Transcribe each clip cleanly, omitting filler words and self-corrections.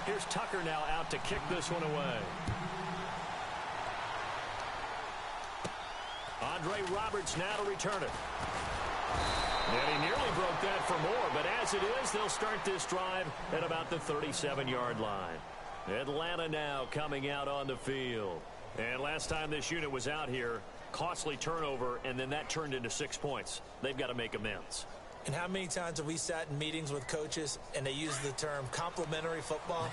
Here's Tucker now out to kick this one away. Andre Roberts now to return it. And he nearly broke that for more, but as it is, they'll start this drive at about the 37-yard line. Atlanta now coming out on the field. And last time this unit was out here, costly turnover, and then that turned into 6 points. They've got to make amends. And how many times have we sat in meetings with coaches and they use the term complementary football?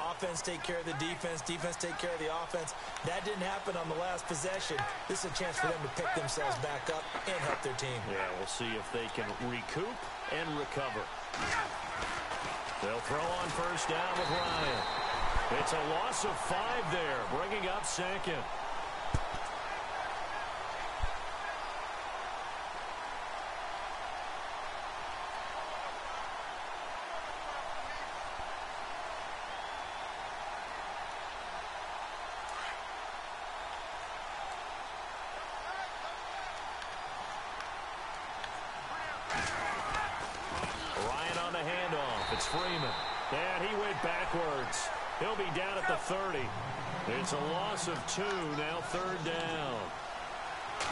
Offense take care of the defense, defense take care of the offense. That didn't happen on the last possession. This is a chance for them to pick themselves back up and help their team. Yeah, we'll see if they can recoup and recover. They'll throw on first down with Ryan. It's a loss of 5 there, bringing up second. It's Freeman. And he went backwards. He'll be down at the 30. It's a loss of 2, now third down.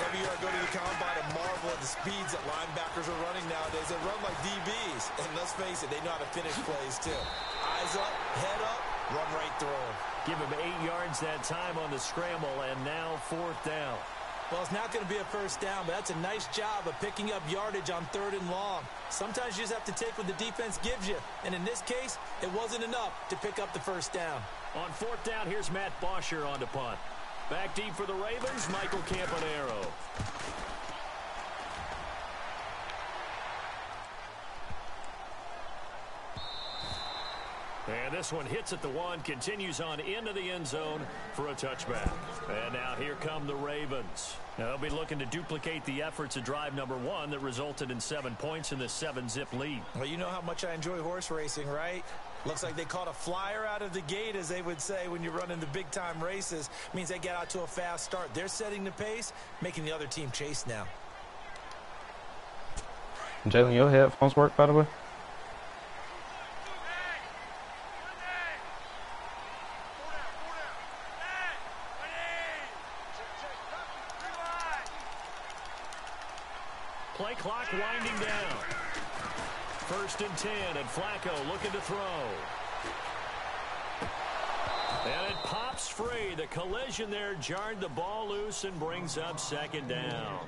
Every year I go to the combine and marvel at the speeds that linebackers are running nowadays. They run like DBs. And let's face it, they know how to finish plays too. Eyes up, head up, run right through them. Give him 8 yards that time on the scramble, and now fourth down. Well, it's not going to be a first down, but that's a nice job of picking up yardage on 3rd and long. Sometimes you just have to take what the defense gives you. And in this case, it wasn't enough to pick up the first down. On fourth down, here's Matt Bosher on the punt. Back deep for the Ravens, Michael Campanaro. And this one hits at the 1, continues on into the end zone for a touchback. And now here come the Ravens. They'll be looking to duplicate the efforts of drive number 1 that resulted in 7 points in the 7-zip lead. Well, you know how much I enjoy horse racing, right? Looks like they caught a flyer out of the gate, as they would say when you're running the big-time races. Means they get out to a fast start. They're setting the pace, making the other team chase now. Jalen, your headphones work, by the way? Play clock winding down. 1st and 10, and Flacco looking to throw. And it pops free. The collision there jarred the ball loose and brings up 2nd down.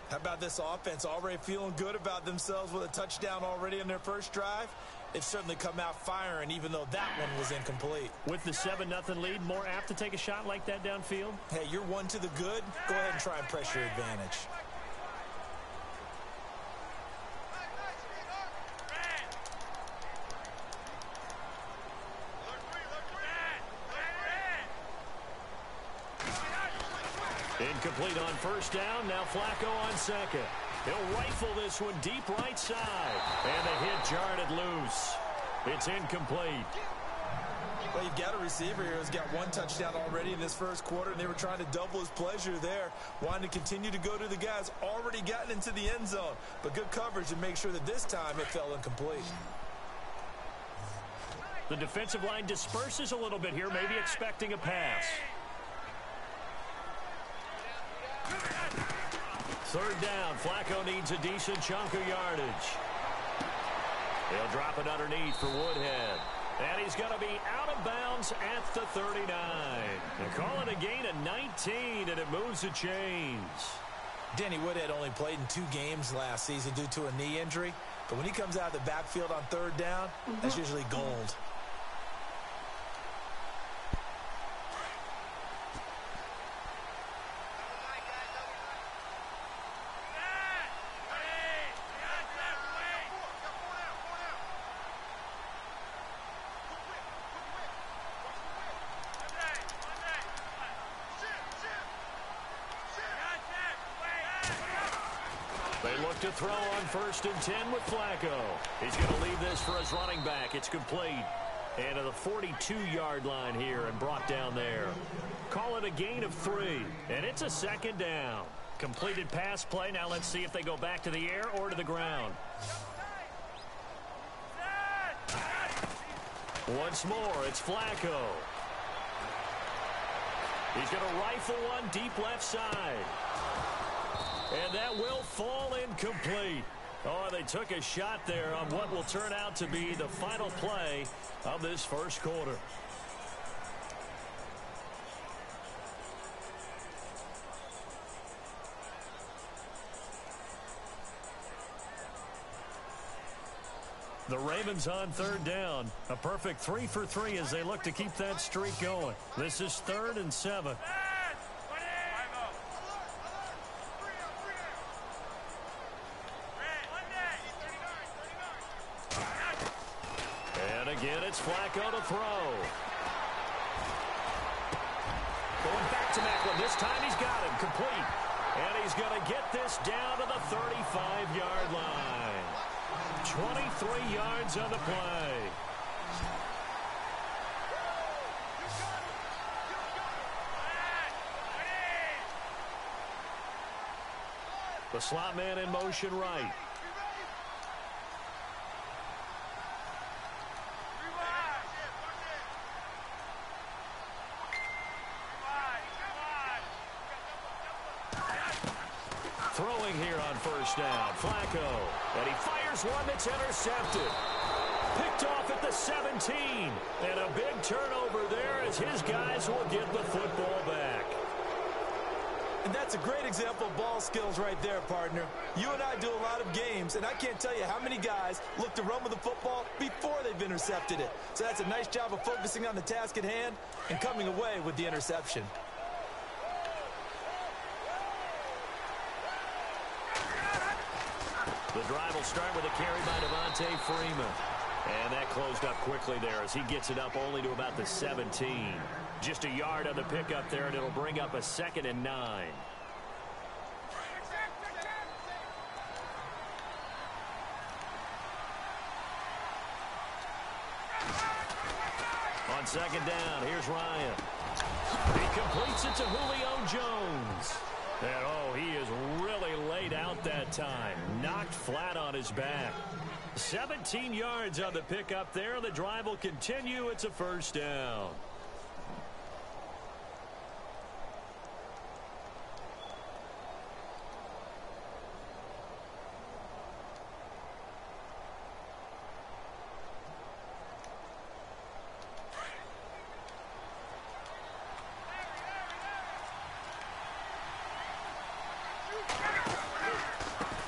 How about this offense already feeling good about themselves with a touchdown already in their first drive? They've certainly come out firing, even though that one was incomplete. With the 7-0 lead, more apt to take a shot like that downfield? Hey, you're 1 to the good. Go ahead and try and press your advantage. Incomplete on first down. Now Flacco on 2nd. He'll rifle this one deep right side. And the hit jarred it loose. It's incomplete. Well, you've got a receiver here who's got 1 touchdown already in this first quarter, and they were trying to double his pleasure there. Wanting to continue to go to the guys already gotten into the end zone. But good coverage to make sure that this time it fell incomplete. The defensive line disperses a little bit here, maybe expecting a pass. 3rd down. Flacco needs a decent chunk of yardage. He'll drop it underneath for Woodhead. And he's going to be out of bounds at the 39. They call it a gain of 19, and it moves the chains. Danny Woodhead only played in 2 games last season due to a knee injury. But when he comes out of the backfield on 3rd down, that's usually gold. To throw on 1st and 10 with Flacco. He's going to leave this for his running back. It's complete. And to the 42-yard line here and brought down there. Call it a gain of 3. And it's a 2nd down. Completed pass play. Now let's see if they go back to the air or to the ground. Once more, it's Flacco. He's going to rifle one deep left side. And that will fall incomplete. Oh, they took a shot there on what will turn out to be the final play of this first quarter. The Ravens on third down. A perfect 3 for 3 as they look to keep that streak going. This is 3rd and 7. And again, it's Flacco to throw. Going back to Macklin. This time he's got him complete. And he's going to get this down to the 35-yard line. 23 yards on the play. The slot man in motion right. Throwing here on first down, Flacco. And he fires one that's intercepted. Picked off at the 17. And a big turnover there as his guys will get the football back. And that's a great example of ball skills right there, partner. You and I do a lot of games, and I can't tell you how many guys look to run with the football before they've intercepted it. So that's a nice job of focusing on the task at hand and coming away with the interception. The drive will start with a carry by Devontae Freeman. And that closed up quickly there as he gets it up only to about the 17. Just a yard on the pickup there, and it'll bring up a 2nd and 9. On 2nd down, here's Ryan. He completes it to Julio Jones. And, oh, he is really laid out that time. Knocked flat on his back. 17 yards on the pickup there. The drive will continue. It's a first down.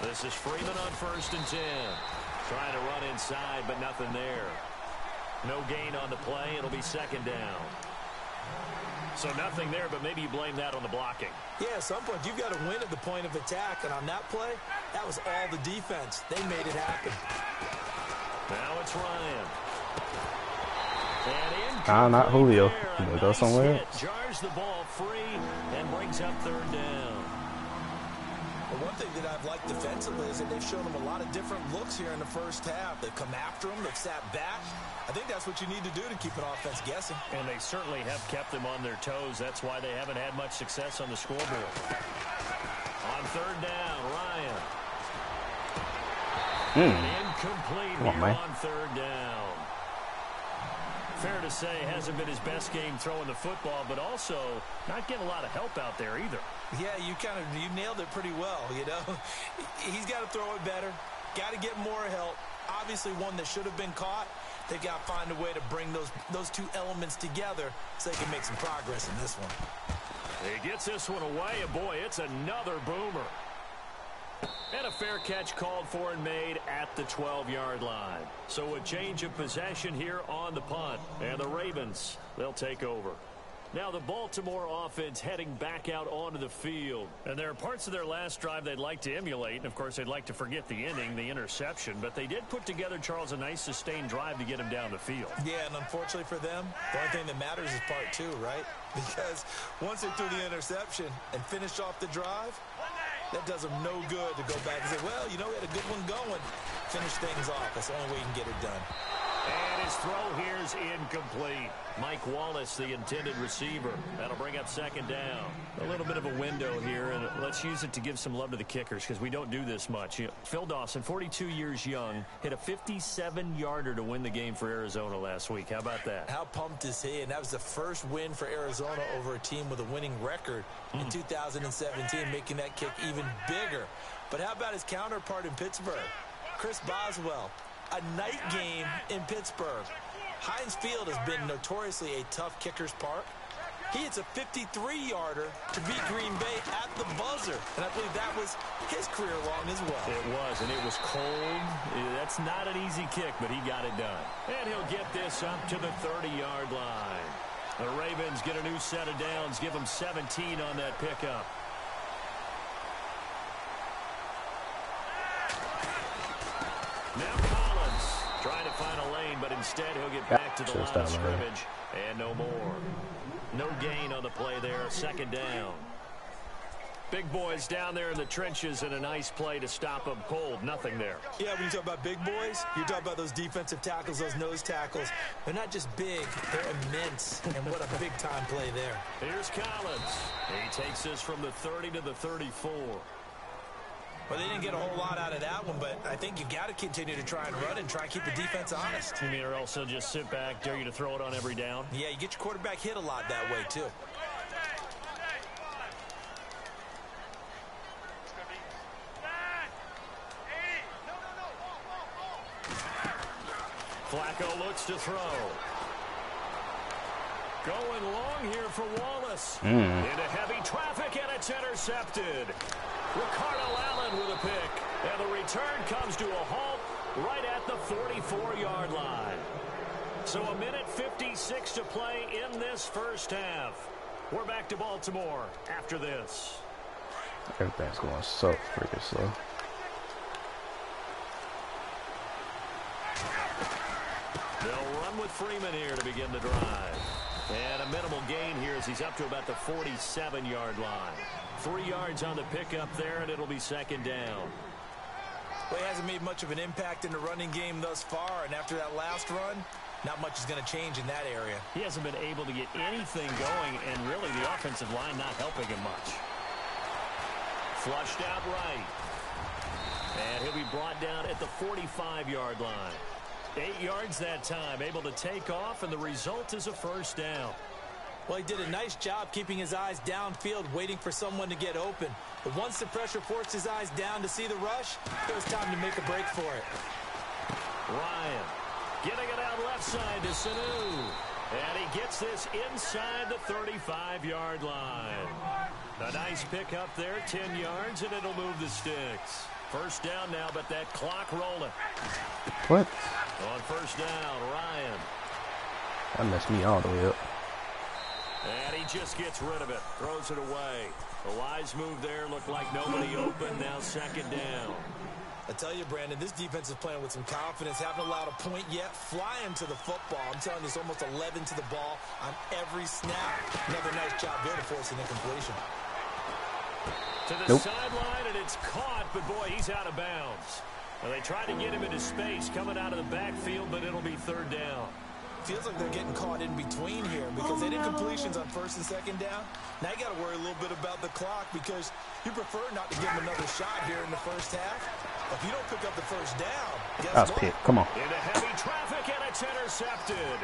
This is Freeman on 1st and 10. Trying to run inside, but nothing there. No gain on the play. It'll be 2nd down. So nothing there, but maybe you blame that on the blocking. Yeah, at some point you've got to win at the point of attack. And on that play, that was all the defense. They made it happen. Now it's Ryan. Not Julio. He'll go somewhere else. Jars the ball free and brings up 3rd down. Well, one thing that I've liked defensively is that they've shown them a lot of different looks here in the first half. They've come after them. They've sat back. I think that's what you need to do to keep an offense guessing. And they certainly have kept them on their toes. That's why they haven't had much success on the scoreboard. On 3rd down, Ryan. Incomplete here on 3rd down. Fair to say, hasn't been his best game throwing the football, but also not getting a lot of help out there either. Yeah, you nailed it pretty well, you know. He's got to throw it better, got to get more help. Obviously one that should have been caught. They got to find a way to bring those two elements together so they can make some progress in this one. He gets this one away, and boy, it's another boomer. And a fair catch called for and made at the 12-yard line. So a change of possession here on the punt. And the Ravens, they'll take over. Now the Baltimore offense heading back out onto the field. And there are parts of their last drive they'd like to emulate. And, of course, they'd like to forget the inning, the interception. But they did put together, Charles, a nice sustained drive to get him down the field. Yeah, and unfortunately for them, the only thing that matters is part 2, right? Because once they threw the interception and finished off the drive, that does them no good to go back and say, well, you know, we had a good one going. Finish things off. That's the only way you can get it done. And his throw here is incomplete. Mike Wallace, the intended receiver. That'll bring up second down. A little bit of a window here, and let's use it to give some love to the kickers because we don't do this much. You know, Phil Dawson, 42 years young, hit a 57-yarder to win the game for Arizona last week. How about that? How pumped is he? And that was the first win for Arizona over a team with a winning record in 2017, making that kick even bigger. But how about his counterpart in Pittsburgh? Chris Boswell, a night game in Pittsburgh. Heinz Field has been notoriously a tough kicker's park. He hits a 53-yarder to beat Green Bay at the buzzer. And I believe that was his career long as well. It was, and it was cold. That's not an easy kick, but he got it done. And he'll get this up to the 30-yard line. The Ravens get a new set of downs, give them 17 on that pickup. Now Collins trying to find a lane, but instead he'll get back to the line of scrimmage. And no more. No gain on the play there. Second down. Big boys down there in the trenches and a nice play to stop them cold. Nothing there. Yeah, when you talk about big boys, you're talking about those defensive tackles, those nose tackles. They're not just big, they're immense. And what a big-time play there. Here's Collins. He takes this from the 30 to the 34. Well, they didn't get a whole lot out of that one, but I think you got to continue to try and run and try and keep the defense honest. You mean or also just sit back, dare you to throw it on every down? Yeah, you get your quarterback hit a lot that way, too. Flacco looks to throw. Going long here for Wallace. Into heavy traffic, and it's intercepted. Ricardo Allen with a pick. And the return comes to a halt right at the 44-yard line. So a minute 56 to play in this first half. We're back to Baltimore after this. Everything's going so freaking slow. They'll run with Freeman here to begin the drive. And a minimal gain here as he's up to about the 47-yard line. 3 yards on the pickup there, and it'll be second down. Well, he hasn't made much of an impact in the running game thus far, and after that last run, not much is going to change in that area. He hasn't been able to get anything going, and really the offensive line not helping him much. Flushed out right. And he'll be brought down at the 45-yard line. 8 yards that time, able to take off, and the result is a first down. Well, he did a nice job keeping his eyes downfield, waiting for someone to get open. But once the pressure forced his eyes down to see the rush, it was time to make a break for it. Ryan getting it out left side to Sanu. And he gets this inside the 35-yard line. A nice pick up there, 10 yards, and it'll move the sticks. First down now, but that clock rolling. What? On first down, Ryan. That messed me all the way up. And he just gets rid of it. Throws it away. A wise move there. Looked like nobody open. Now second down. I tell you, Brandon, this defense is playing with some confidence. Haven't allowed a point yet. Flying to the football. I'm telling you, it's almost 11 to the ball on every snap. Another nice job there to force an incompletion. To the sideline, and it's caught, but boy, he's out of bounds. Well, they tried to get him into space coming out of the backfield, but it'll be third down. Feels like they're getting caught in between here because they did completions on first and second down. Now you got to worry a little bit about the clock because you prefer not to give them another shot here in the first half. If you don't pick up the first down, guess what? Pick. Come on. Into heavy traffic, and it's intercepted.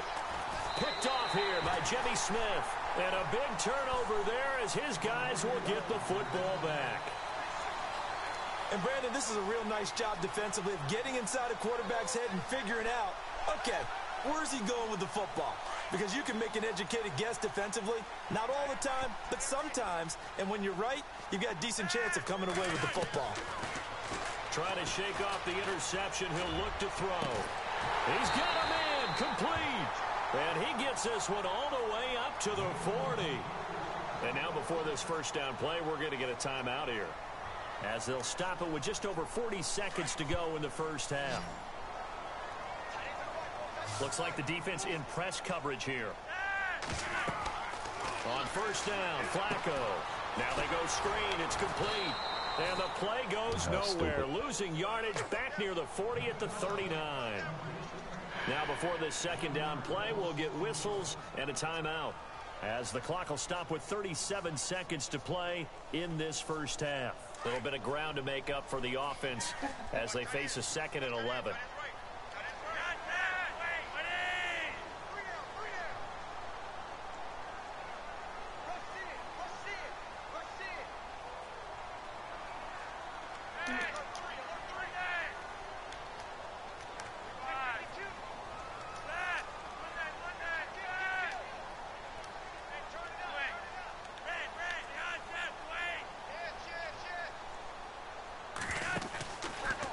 Picked off here by Jimmy Smith. And a big turnover there as his guys will get the football back. And, Brandon, this is a real nice job defensively of getting inside a quarterback's head and figuring out, okay, where's he going with the football? Because you can make an educated guess defensively. Not all the time, but sometimes. And when you're right, you've got a decent chance of coming away with the football. Trying to shake off the interception. He'll look to throw. He's got a man complete. And he gets this one all the way up to the 40. And now before this first down play, we're going to get a timeout here, as they'll stop it with just over 40 seconds to go in the first half. Looks like the defense in press coverage here. On first down, Flacco. Now they go screen. It's complete. And the play goes nowhere. Losing yardage back near the 40 at the 39. Now before this second down play, we'll get whistles and a timeout, as the clock will stop with 37 seconds to play in this first half. A little bit of ground to make up for the offense as they face a 2nd and 11.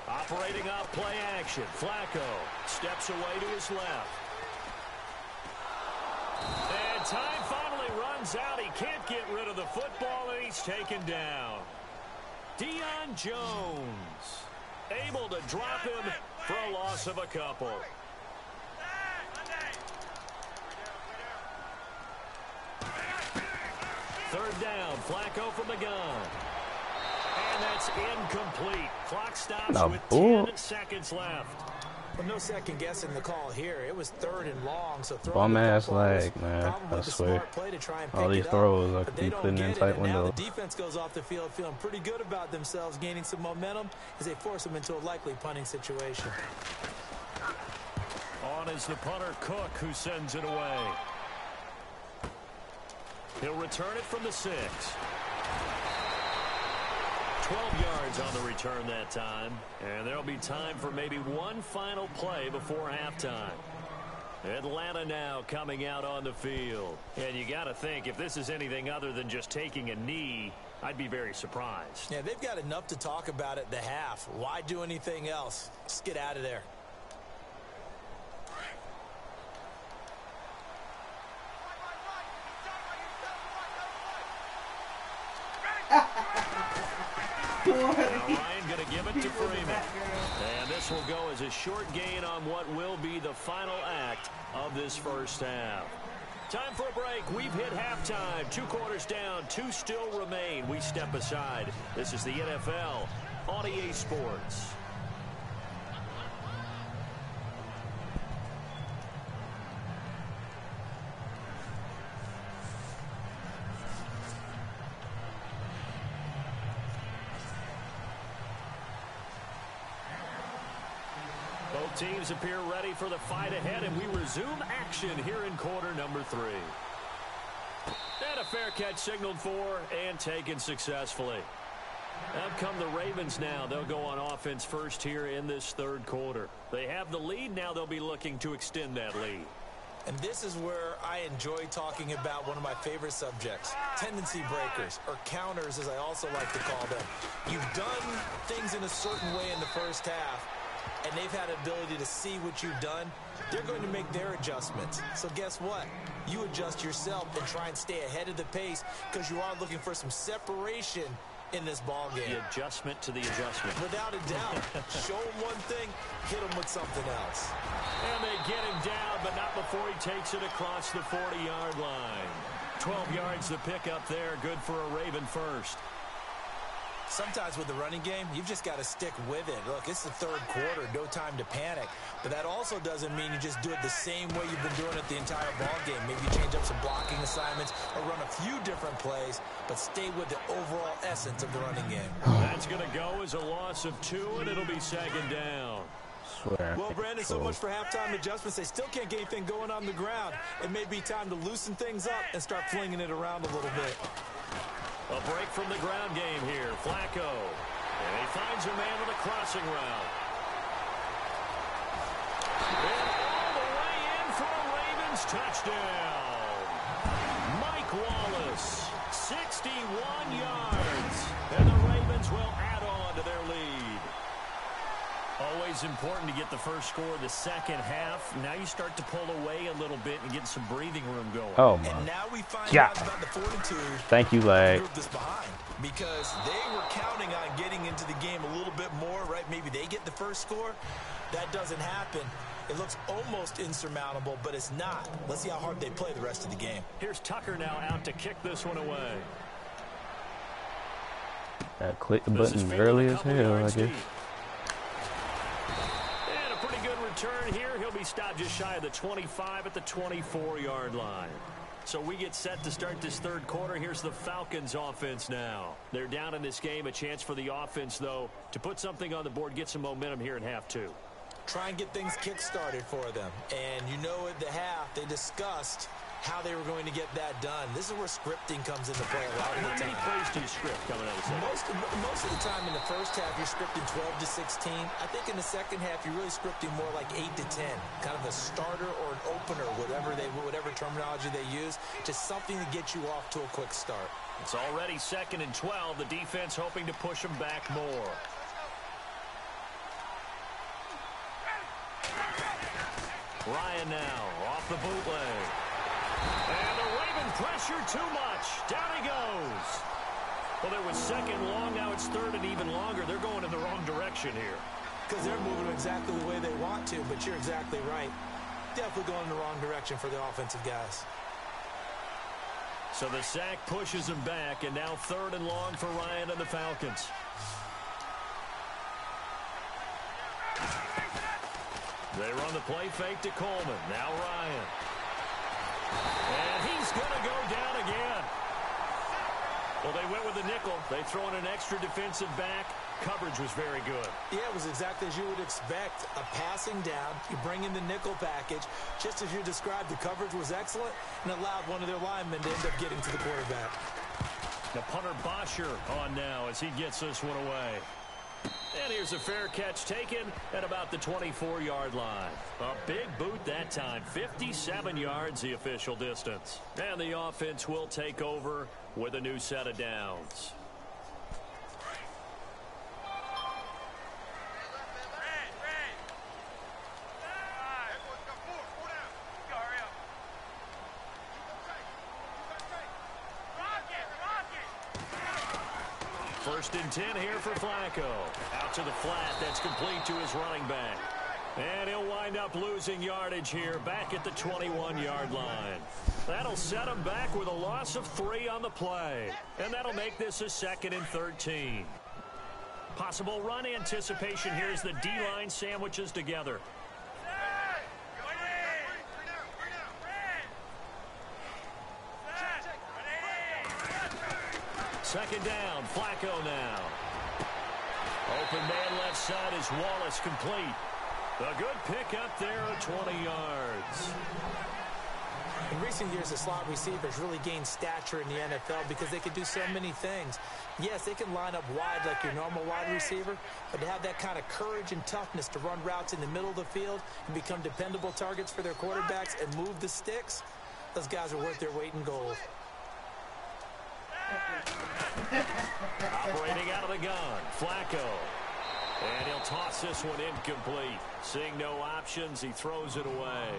Operating off play action. Flacco steps away to his left. And time finally runs out. He can't get rid of the football, and he's taken down. Deion Jones able to drop him for a loss of a couple. Third down. Flacco from the gun. And that's incomplete. Clock stops with 10 seconds left. Well, no second guessing the call here. It was 3rd and long, so bum ass leg, man. I swear. All these throws I keep putting in tight windows. The defense goes off the field feeling pretty good about themselves, gaining some momentum as they force them into a likely punting situation. On is the punter, Cook, who sends it away. He'll return it from the 6. 12 yards on the return that time. And there'll be time for maybe one final play before halftime. Atlanta now coming out on the field. And you got to think, if this is anything other than just taking a knee, I'd be very surprised. Yeah, they've got enough to talk about at the half. Why do anything else? Just get out of there. Ryan going to give it to Freeman. And this will go as a short gain on what will be the final act of this first half. Time for a break. We've hit halftime. 2 quarters down. 2 still remain. We step aside. This is the NFL on EA Sports. Both teams appear ready for the fight ahead, and we resume action here in quarter number 3. And a fair catch signaled for and taken successfully. Out come the Ravens now. They'll go on offense first here in this 3rd quarter. They have the lead. Now they'll be looking to extend that lead. And this is where I enjoy talking about one of my favorite subjects, tendency breakers, or counters as I also like to call them. You've done things in a certain way in the first half, and they've had an ability to see what you've done. They're going to make their adjustments. So guess what? You adjust yourself and try and stay ahead of the pace because you are looking for some separation in this ball game. The adjustment to the adjustment. Without a doubt. Show him one thing, hit him with something else. And they get him down, but not before he takes it across the 40-yard line. 12 yards to pick up there. Good for a Raven first. Sometimes with the running game, you've just got to stick with it. Look, it's the 3rd quarter, no time to panic. But that also doesn't mean you just do it the same way you've been doing it the entire ball game. Maybe you change up some blocking assignments or run a few different plays, but stay with the overall essence of the running game. That's going to go as a loss of 2, and it'll be 2nd down. Well, Brandon, so much for halftime adjustments. They still can't get anything going on the ground. It may be time to loosen things up and start flinging it around a little bit. A break from the ground game here. Flacco. And he finds a man with a crossing route. And all the way in for a Ravens touchdown. Mike Wallace, 61 yards. And the Ravens will add on to their lead. Always important to get the first score of the second half. Now you start to pull away a little bit and get some breathing room going. Oh, my. And now we find out about the fortitude. Thank you, Lag. This behind because they were counting on getting into the game a little bit more, right? Maybe they get the first score. That doesn't happen. It looks almost insurmountable, but it's not. Let's see how hard they play the rest of the game. Here's Tucker now out to kick this one away. Click the button early as hell, I guess. And a pretty good return here. He'll be stopped just shy of the 25 at the 24-yard line. So we get set to start this third quarter. Here's the Falcons offense now. They're down in this game. A chance for the offense, though, to put something on the board, get some momentum here in half two. Try and get things kick-started for them. And you know at the half, they discussed how they were going to get that done. This is where scripting comes into play a lot of the time. How many plays do you script coming out of the second? Most of the time in the first half, you're scripting 12 to 16. I think in the second half, you're really scripting more like 8 to 10. Kind of a starter or an opener, whatever terminology they use. Just something to get you off to a quick start. It's already 2nd and 12. The defense hoping to push them back more. Ryan now off the bootleg. And the Raven pressure too much. Down he goes. Well, there was 2nd long. Now it's 3rd and even longer. They're going in the wrong direction here. Because they're moving exactly the way they want to, but you're exactly right. Definitely going in the wrong direction for the offensive guys. So the sack pushes him back, and now 3rd and long for Ryan and the Falcons. They run the play fake to Coleman. Now Ryan. And he's going to go down again. Well, they went with the nickel. They throw in an extra defensive back. Coverage was very good. Yeah, it was exactly as you would expect. A passing down. You bring in the nickel package. Just as you described, the coverage was excellent and allowed one of their linemen to end up getting to the quarterback. The punter Bosher on now as he gets this one away. And here's a fair catch taken at about the 24-yard line. A big boot that time. 57 yards the official distance. And the offense will take over with a new set of downs. First and 10 here for Flacco. Out to the flat. That's complete to his running back. And he'll wind up losing yardage here back at the 21-yard line. That'll set him back with a loss of 3 on the play. And that'll make this a 2nd and 13. Possible run anticipation here as the D-line sandwiches together. Second down, Flacco now. Open man left side is Wallace, complete. A good pickup there at 20 yards. In recent years, the slot receivers really gained stature in the NFL because they can do so many things. Yes, they can line up wide like your normal wide receiver, but to have that kind of courage and toughness to run routes in the middle of the field and become dependable targets for their quarterbacks and move the sticks, those guys are worth their weight in gold. Operating out of the gun, Flacco. And he'll toss this one incomplete. Seeing no options, he throws it away.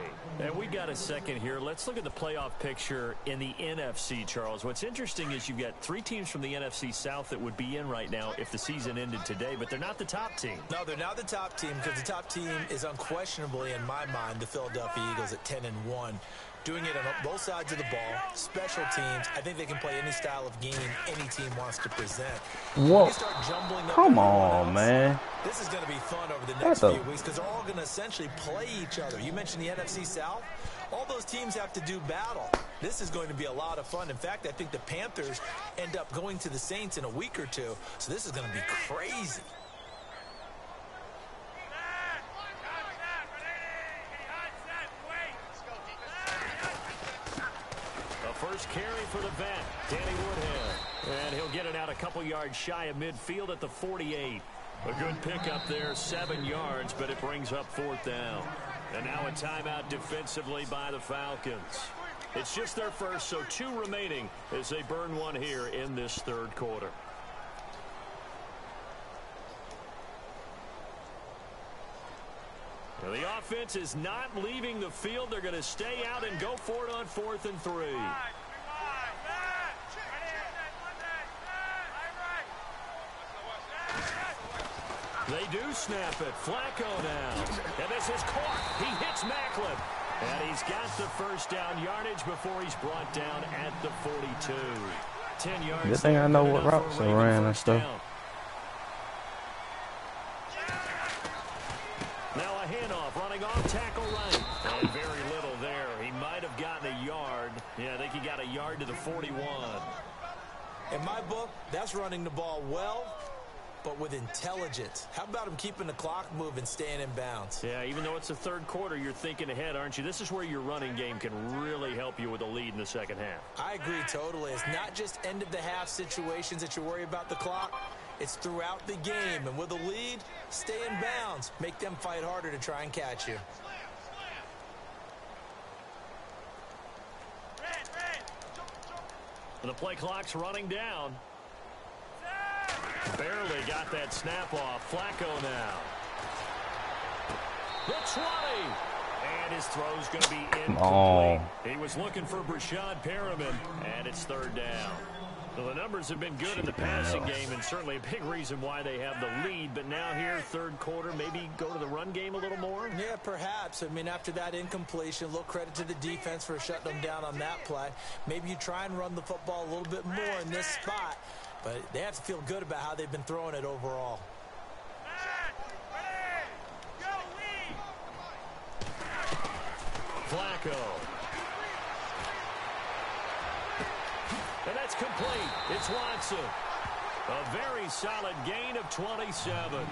And we got a second here. Let's look at the playoff picture in the NFC, Charles. What's interesting is you've got 3 teams from the NFC South that would be in right now if the season ended today, but they're not the top team. No, they're not the top team because the top team is unquestionably, in my mind, the Philadelphia Eagles at 10-1. Doing it on both sides of the ball, special teams. I think they can play any style of game any team wants to present. Whoa. Come on, man. This is going to be fun over the next few weeks because they're all going to essentially play each other. You mentioned the NFC South. All those teams have to do battle. This is going to be a lot of fun. In fact, I think the Panthers end up going to the Saints in a week or two. So this is going to be crazy. First carry for the vet, Danny Woodhead. And he'll get it out a couple yards shy of midfield at the 48. A good pickup there, 7 yards, but it brings up 4th down. And now a timeout defensively by the Falcons. It's just their first, so 2 remaining as they burn one here in this third quarter. Now the offense is not leaving the field. They're going to stay out and go for it on 4th and 3. They do snap it. Flacco now. And this is caught. He hits Macklin. And he's got the first down yardage before he's brought down at the 42. 10 yards. Good thing I know what routes I ran and stuff. Now a handoff, running off tackle Ryan. yard to the 41. In my book, that's running the ball well, but with intelligence. How about him keeping the clock moving, staying in bounds? Yeah, even though it's the third quarter, you're thinking ahead, aren't you? This is where your running game can really help you with a lead in the second half. I agree totally. It's not just end-of-the-half situations that you worry about the clock. It's throughout the game. And with a lead, stay in bounds. Make them fight harder to try and catch you. The play clock's running down. Barely got that snap off. Flacco now. The 20. And his throw's going to be incomplete. He was looking for Brashad Perriman, and it's third down. Well, the numbers have been good in the passing game, and certainly a big reason why they have the lead. But now here, third quarter, maybe go to the run game a little more? Yeah, perhaps. I mean, after that incompletion, a little credit to the defense for shutting them down on that play. Maybe you try and run the football a little bit more in this spot. But they have to feel good about how they've been throwing it overall. Flacco. And that's complete. It's Watson. A very solid gain of 27.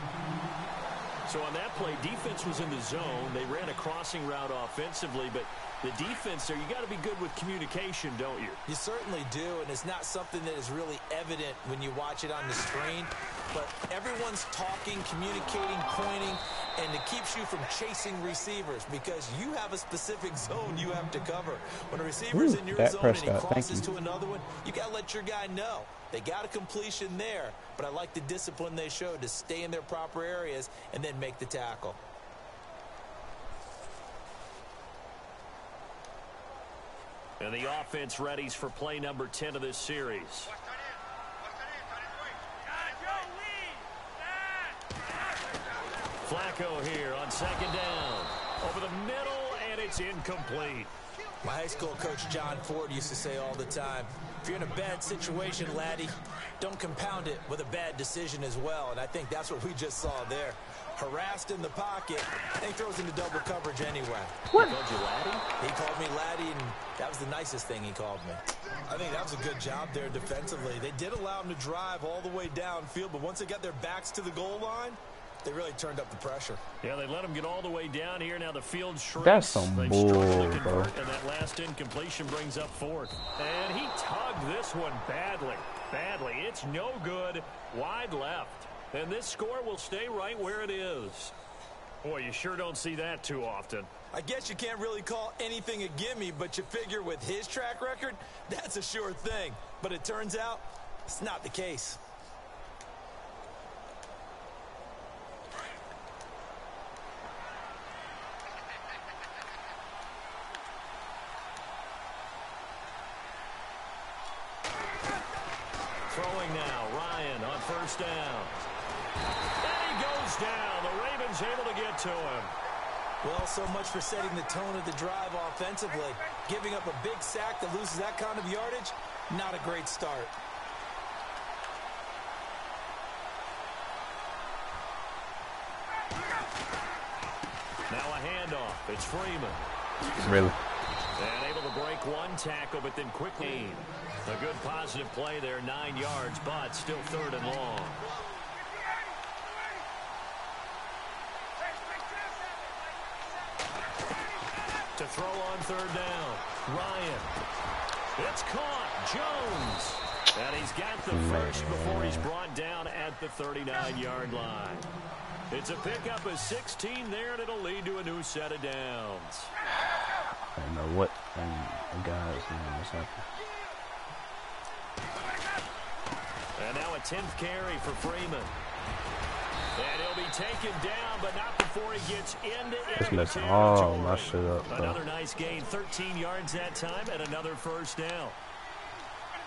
So on that play, defense was in the zone. They ran a crossing route offensively, but the defense there, you got to be good with communication, don't you? You certainly do, and it's not something that is really evident when you watch it on the screen. But everyone's talking, communicating, pointing, and it keeps you from chasing receivers because you have a specific zone you have to cover. When a receiver's in your zone and he crosses to another one, you got to let your guy know. They got a completion there, but I like the discipline they showed to stay in their proper areas and then make the tackle. And the offense readies for play number 10 of this series. Flacco here on second down. Over the middle, and it's incomplete. My high school coach, John Ford, used to say all the time, if you're in a bad situation, laddie, don't compound it with a bad decision as well. And I think that's what we just saw there. Harassed in the pocket, and he throws into double coverage anyway. What? He called you laddie? He called me laddie, and that was the nicest thing he called me. I think that was a good job there defensively. They did allow him to drive all the way downfield, but once they got their backs to the goal line, they really turned up the pressure. Yeah, they let him get all the way down here. Now the field shrinks. That's some bull, bro. And that last incompletion brings up fourth. And he tugged this one badly. It's no good. Wide left. And this score will stay right where it is. Boy, you sure don't see that too often. I guess you can't really call anything a gimme, but you figure with his track record, that's a sure thing. But it turns out it's not the case. Throwing now, Ryan on first down. And he goes down. The Ravens able to get to him. Well, so much for setting the tone of the drive offensively. Giving up a big sack that loses that kind of yardage, not a great start. Now a handoff. It's Freeman. Really? And able to break one tackle, but then quickly. A good positive play there, 9 yards, but still third and long. To throw on third down, Ryan. It's caught, Jones. And he's got the first before he's brought down at the 39-yard line. It's a pickup of 16 there, and it'll lead to a new set of downs. I don't know what the guys is happening. And now a 10th carry for Freeman. And he'll be taken down, but not before he gets into enemy territory. Oh, my shit up, bro. Another nice gain, 13 yards that time, and another first down.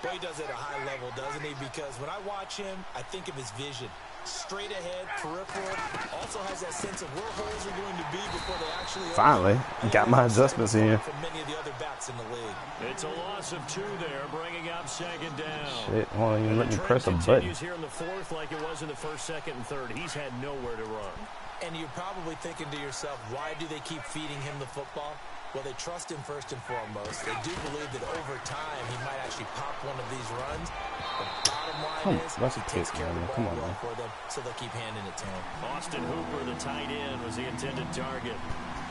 Well, he does it at a high level, doesn't he? Because when I watch him, I think of his vision. Straight ahead, peripheral. Also has that sense of where holes are going to be before they actually finally got my adjustments in. From many of the other backs in the league. It's a loss of 2 there, bringing up second down. Shit, won't even let me press a button. Here in the fourth like it was in the first, second, and third. He's had nowhere to run. And you're probably thinking to yourself, why do they keep feeding him the football? Well, they trust him first and foremost. They do believe that over time he might actually pop one of these runs. The bottom line is he takes care of the ball well for them, so they'll keep handing it to him. Austin Hooper, the tight end, was the intended target.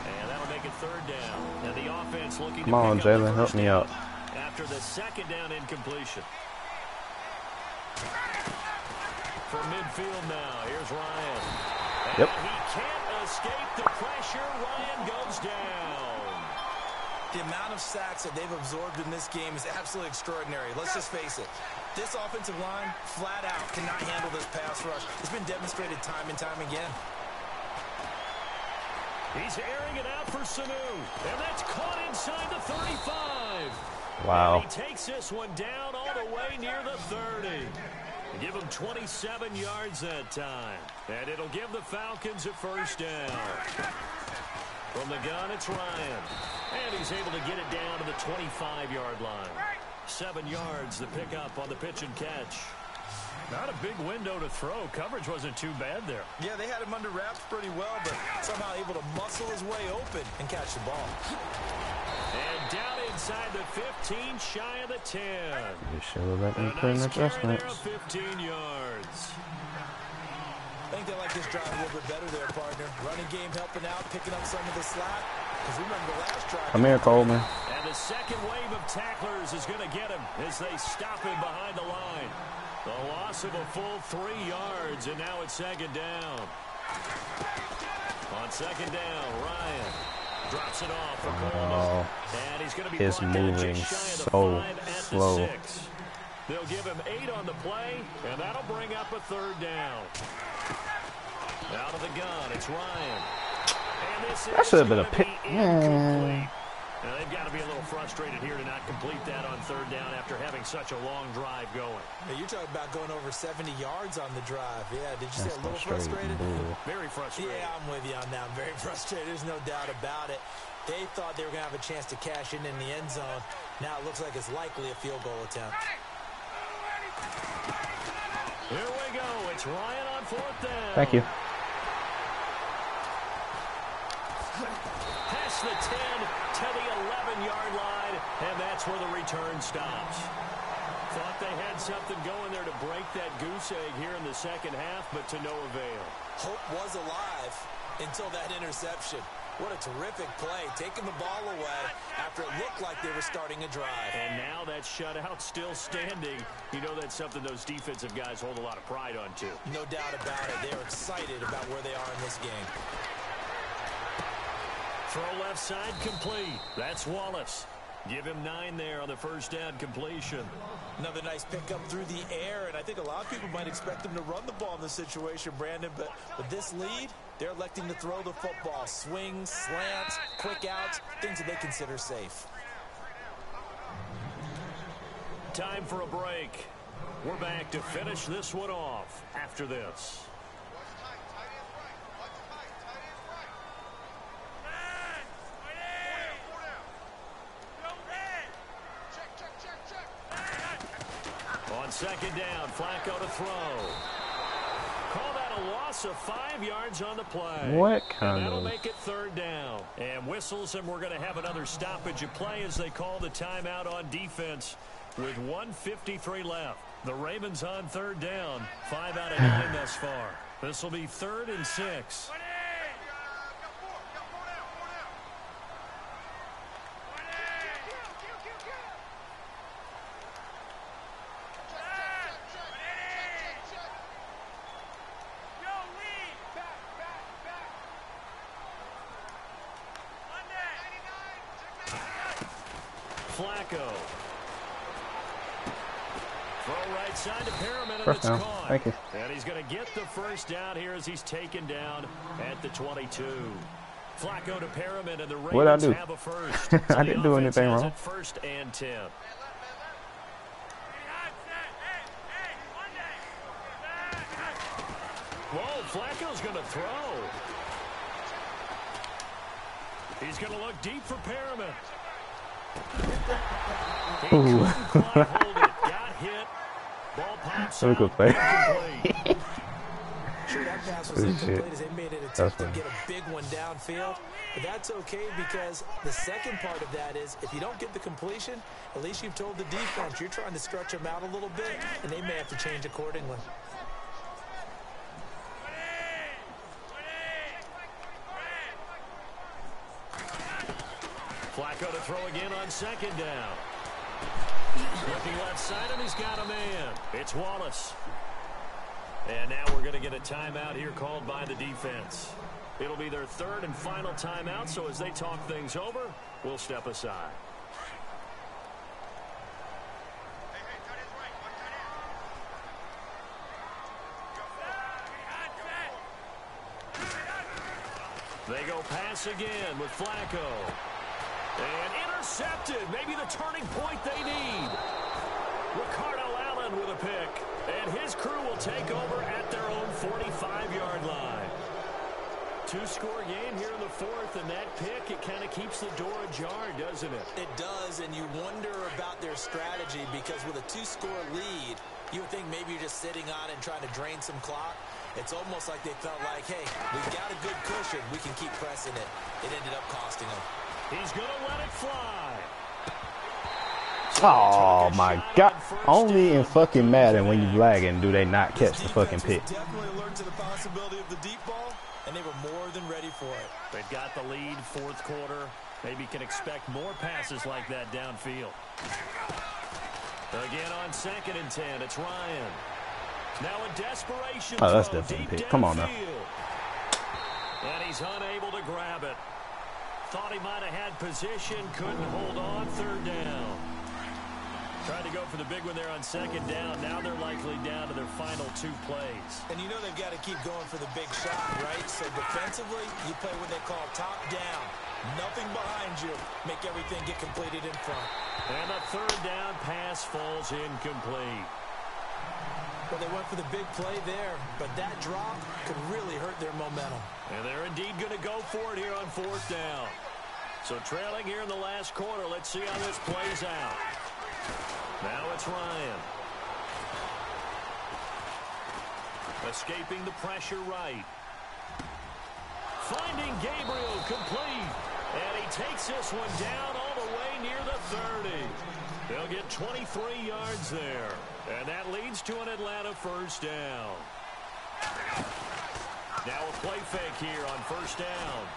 And that'll make it third down. And the offense looking to pick up Jalen, help me out. After the second down incompletion. From midfield now, here's Ryan. And yep. He can't escape the pressure. Ryan goes down. The amount of sacks that they've absorbed in this game is absolutely extraordinary. Let's just face it. This offensive line, flat out, cannot handle this pass rush. It's been demonstrated time and time again. He's airing it out for Sanu. And that's caught inside the 35. Wow. And he takes this one down all the way near the 30. Give him 27 yards that time. And it'll give the Falcons a first down. From the gun, it's Ryan. And he's able to get it down to the 25-yard line. 7 yards to pick up on the pitch and catch. Not a big window to throw. Coverage wasn't too bad there. Yeah, they had him under wraps pretty well, but somehow able to muscle his way open and catch the ball. And down inside the 15, shy of the 10. You should let me put in adjustments. 15 yards. I think they like this drive a little bit better there, partner. Running game helping out, picking up some of the slack. Because remember the last drive. Come here, Coleman. And the second wave of tacklers is going to get him as they stop him behind the line. The loss of a full 3 yards, and now it's second down. On second down, Ryan drops it off for Coleman. And he's going to be moving so slow. They'll give him 8 on the play, and that'll bring up a third down. Out of the gun, it's Ryan. And this that should have been a pick. Now, they've got to be a little frustrated here to not complete that on third down after having such a long drive going. Hey, you're talking about going over 70 yards on the drive. Yeah, did you say a little frustrated? Very frustrated. Yeah, I'm with you on that. I'm very frustrated. There's no doubt about it. They thought they were going to have a chance to cash in the end zone. Now it looks like it's likely a field goal attempt. Here we go. It's Ryan on fourth down. Thank you. Past the 10 to the 11-yard line, and that's where the return stops. Thought they had something going there to break that goose egg here in the second half, but to no avail. Hope was alive until that interception. What a terrific play, taking the ball away after it looked like they were starting a drive. And now that shutout still standing. You know that's something those defensive guys hold a lot of pride on, too. No doubt about it. They're excited about where they are in this game. Throw left side complete. That's Wallace. Give him 9 there on the first down completion. Another nice pickup through the air, and I think a lot of people might expect him to run the ball in this situation, Brandon, but with this lead, they're electing to throw the football. Swings, slants, quick outs, things that they consider safe. Time for a break. We're back to finish this one off after this. On second down, Flacco to throw. Call that a loss of 5 yards on the play. What kind That'll of... make it third down. And whistles, and we're going to have another stoppage of play as they call the timeout on defense with 1:53 left. The Ravens on third down, 5 out of 9 thus far. This will be 3rd and 6. Flacco. Throw right side to Perriman, and it's caught. Thank you. And he's going to get the first down here as he's taken down at the 22. Flacco to Perriman, and the Ravens have a first. So I didn't do anything wrong. 1st and 10. Whoa, Flacco's going to throw. He's going to look deep for Perriman. He couldn't quite hold it. Got hit. Ball pops out. Good play. Sure, that pass was incomplete as they made an attempt to get a big one downfield. But that's okay because the second part of that is if you don't get the completion, at least you've told the defense you're trying to stretch them out a little bit, and they may have to change accordingly. Flacco to throw again on second down. Looking left side, and he's got a man. It's Wallace. And now we're going to get a timeout here called by the defense. It'll be their third and final timeout, so as they talk things over, we'll step aside. They go pass again with Flacco. And intercepted. Maybe the turning point they need. Ricardo Allen with a pick. And his crew will take over at their own 45-yard line. Two-score game here in the fourth, and that pick, it kind of keeps the door ajar, doesn't it? It does, and you wonder about their strategy because with a two-score lead, you would think maybe you're just sitting on it and trying to drain some clock. It's almost like they felt like, hey, we've got a good cushion. We can keep pressing it. It ended up costing them. He's going to let it fly. Oh my God! Only in fucking Madden when you lagging do they not catch the fucking pick. Definitely alert to the possibility of the deep ball, and they were more than ready for it. They've got the lead, fourth quarter. Maybe can expect more passes like that downfield. Again on 2nd and 10, it's Ryan. Now a desperation throw. Oh, that's definitely a pick. Come on now. And he's unable to grab it. Thought he might have had position, couldn't hold on, third down. Tried to go for the big one there on 2nd down. Now they're likely down to their final 2 plays. And you know they've got to keep going for the big shot, right? So defensively, you play what they call top down. Nothing behind you. Make everything get completed in front. And the third down pass falls incomplete. Well, they went for the big play there, but that drop could really hurt their momentum. And they're indeed going to go for it here on 4th down. So trailing here in the last quarter, let's see how this plays out. Now it's Ryan. Escaping the pressure right. Finding Gabriel complete. And he takes this one down all the way near the 30. They'll get 23 yards there. And that leads to an Atlanta first down. Now a play fake here on 1st down.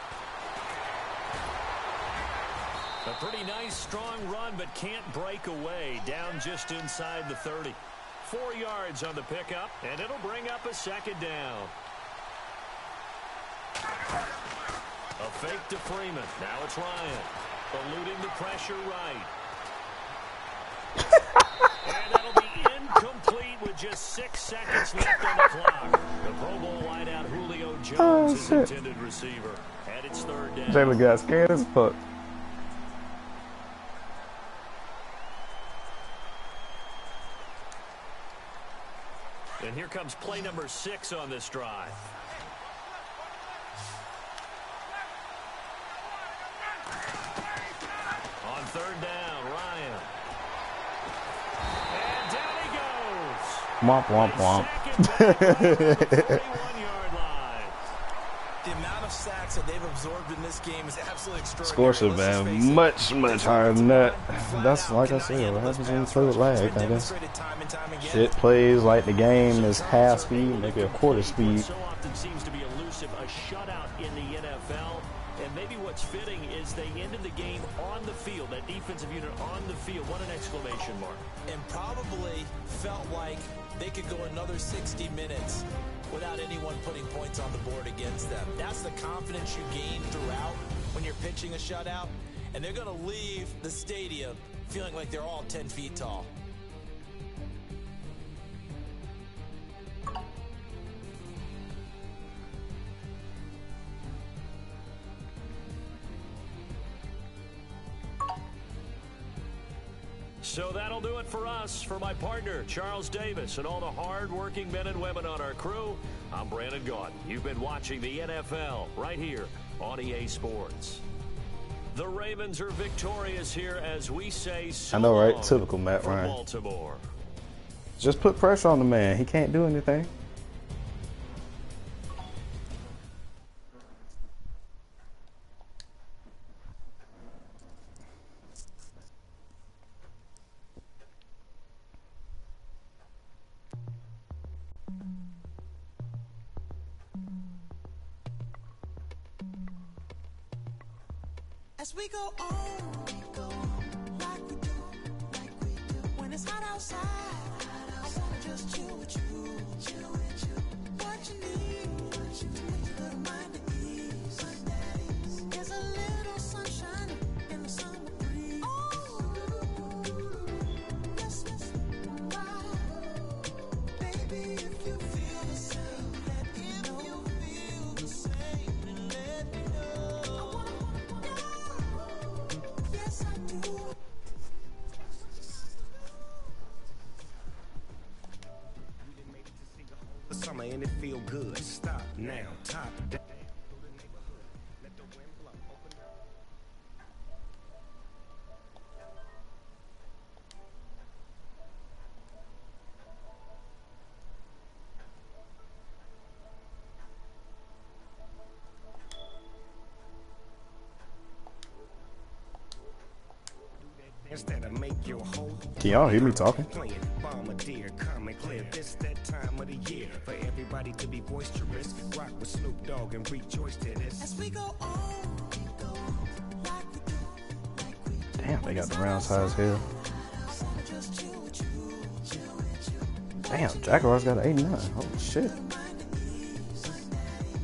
A pretty nice, strong run, but can't break away. Down just inside the 30. 4 yards on the pickup, and it'll bring up a 2nd down. A fake to Freeman. Now it's Ryan. Eluding the pressure right. And that'll be incomplete with just 6 seconds left on the clock. The Pro Bowl wideout Julio Jones is intended receiver. And it's 3rd down. Jalen got scared as fuck. And here comes play number 6 on this drive. On 3rd down, Ryan. And down he goes. Womp, womp, womp. 41-yard line. The amount of sacks that they've absorbed in this game is absolutely extraordinary. Score should have been much, much higher than that. That's like I said, what happens in third lag, I guess. Shit plays like the game is half speed, maybe a quarter speed. So often seems to be elusive, a shutout in the NFL. And maybe what's fitting is they ended the game on the field, that defensive unit on the field. What an exclamation mark. And probably felt like they could go another 60 minutes without anyone putting points on the board against them. That's the confidence you gain throughout when you're pitching a shutout. And they're going to leave the stadium feeling like they're all 10 feet tall. So that'll do it for us. For my partner, Charles Davis, and all the hard-working men and women on our crew, I'm Brandon Gaudin. You've been watching the NFL right here on EA Sports. The Ravens are victorious here as we say so. I know, right? Typical Matt Ryan. Baltimore. Just put pressure on the man. He can't do anything. As we go on, like we do, when it's hot outside, I wanna just chill with you. What you need, to make your little mind at ease. There's a little sunshine in the summer breeze. Oh, yes, baby, if you feel the same, let me know. You feel the same, and let me know. I wanna go. Yes, I do. Summer and it feel good. Stop now, top down. Through the neighborhood, let the wind blow. Open up. Instead of make your whole Can y'all hear me talking? playing bombardier, calm and clear. This that time of the year for everybody to be boisterous. Rock with Snoop Dogg and rejoice to this. As we go on, like we do, Damn, they got the rounds high as hell. I wanna just chill with you. Damn, Jaguars got an 89. Holy shit.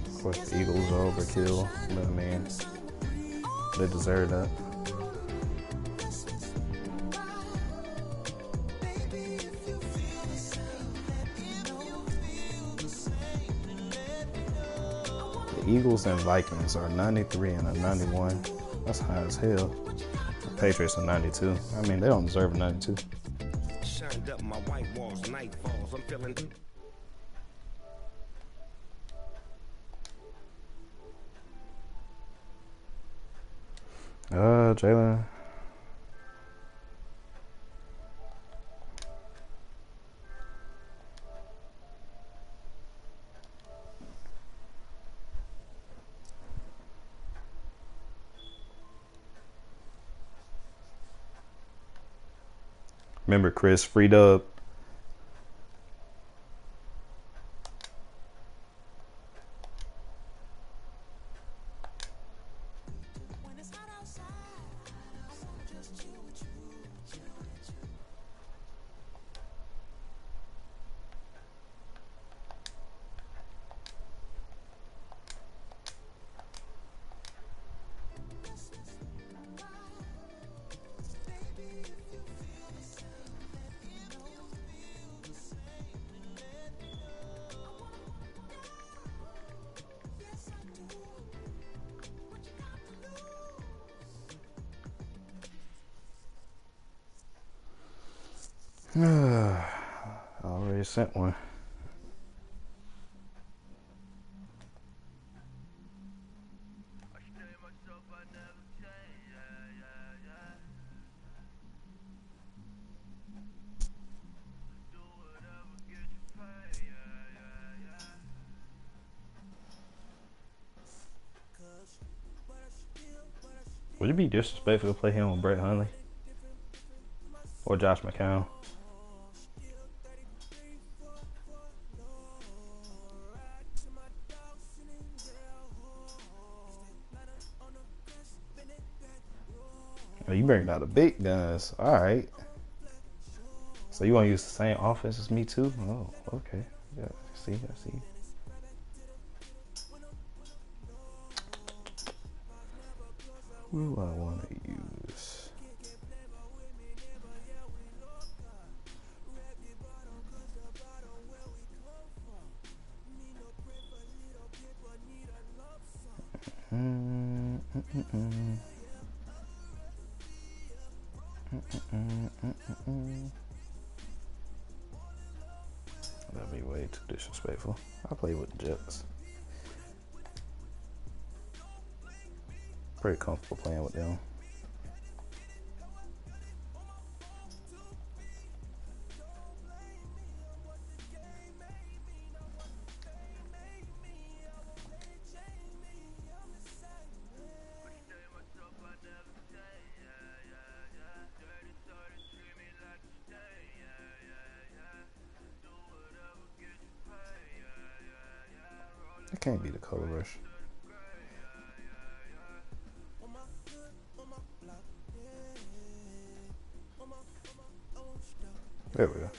Of course, the Eagles are overkill. But I mean, they deserve that. The Eagles and Vikings are 93 and a 91. That's high as hell. The Patriots are 92. I mean, they don't deserve a 92. Shined up my white walls, night falls. I'm feeling. Jalen. Remember Chris freed up. When it's hot outside, I wanna just chill with you. Already sent one. Would it be disrespectful to play him with Brett Hundley or Josh McCown? Oh, you bringing out the big guns. All right. So you want to use the same offense as me too? Oh, okay. Yeah, I see. Who do I want to use? That'd be way too disrespectful. I play with the Jets. Pretty comfortable playing with them. It can't be the color rush. There we go.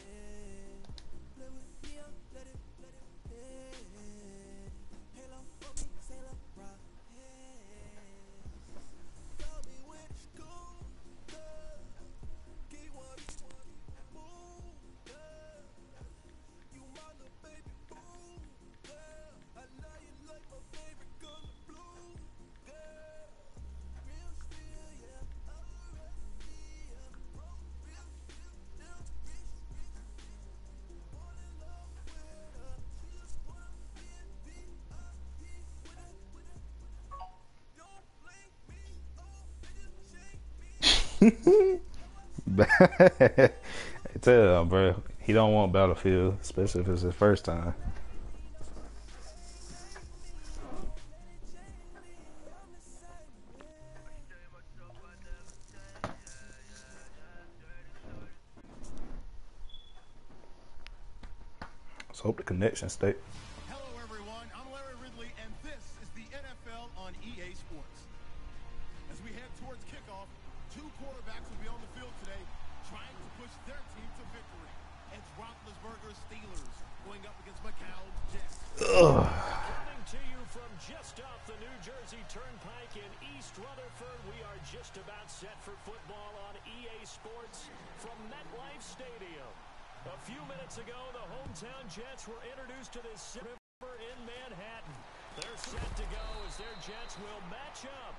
I tell him, bro, he don't want Battlefield, especially if it's his first time. Let's hope the connection stay. Hello, everyone. I'm Larry Ridley, and this is the NFL on EA Sports. As we head towards kickoff, two quarterbacks will be on the field today trying to push their team to victory. It's Roethlisberger's Steelers going up against McCown's Jets. Coming to you from just off the New Jersey Turnpike in East Rutherford, we are just about set for football on EA Sports from MetLife Stadium. A few minutes ago, the hometown Jets were introduced to this river in Manhattan. They're set to go as their Jets will match up.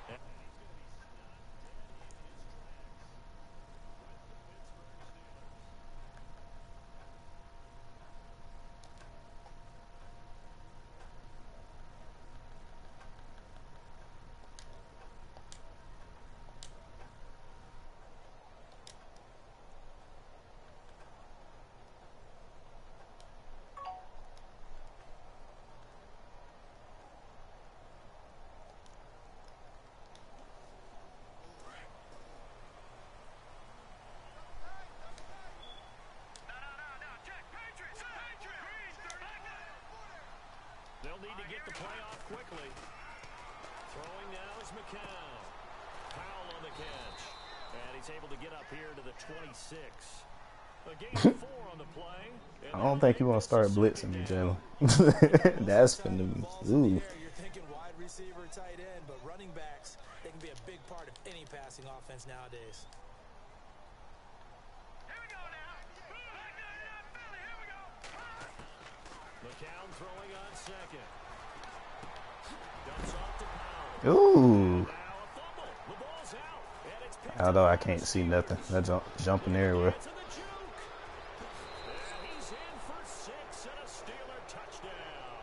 They'll need to get the play off quickly. Throwing now is McCown. Powell on the catch. And he's able to get up here to the 26. A gain of 4 on the play. I don't think you want to start blitzing me, Jalen. That's finna be. Ooh. You're thinking wide receiver, tight end, but running backs, they can be a big part of any passing offense nowadays. McCown throwing on second. Dumps off to Powell. Ooh. Now a fumble. The ball's out. And it's picked Although I can't see nothing. That's jumping everywhere. to the juke. And he's in for 6 and a Steeler touchdown.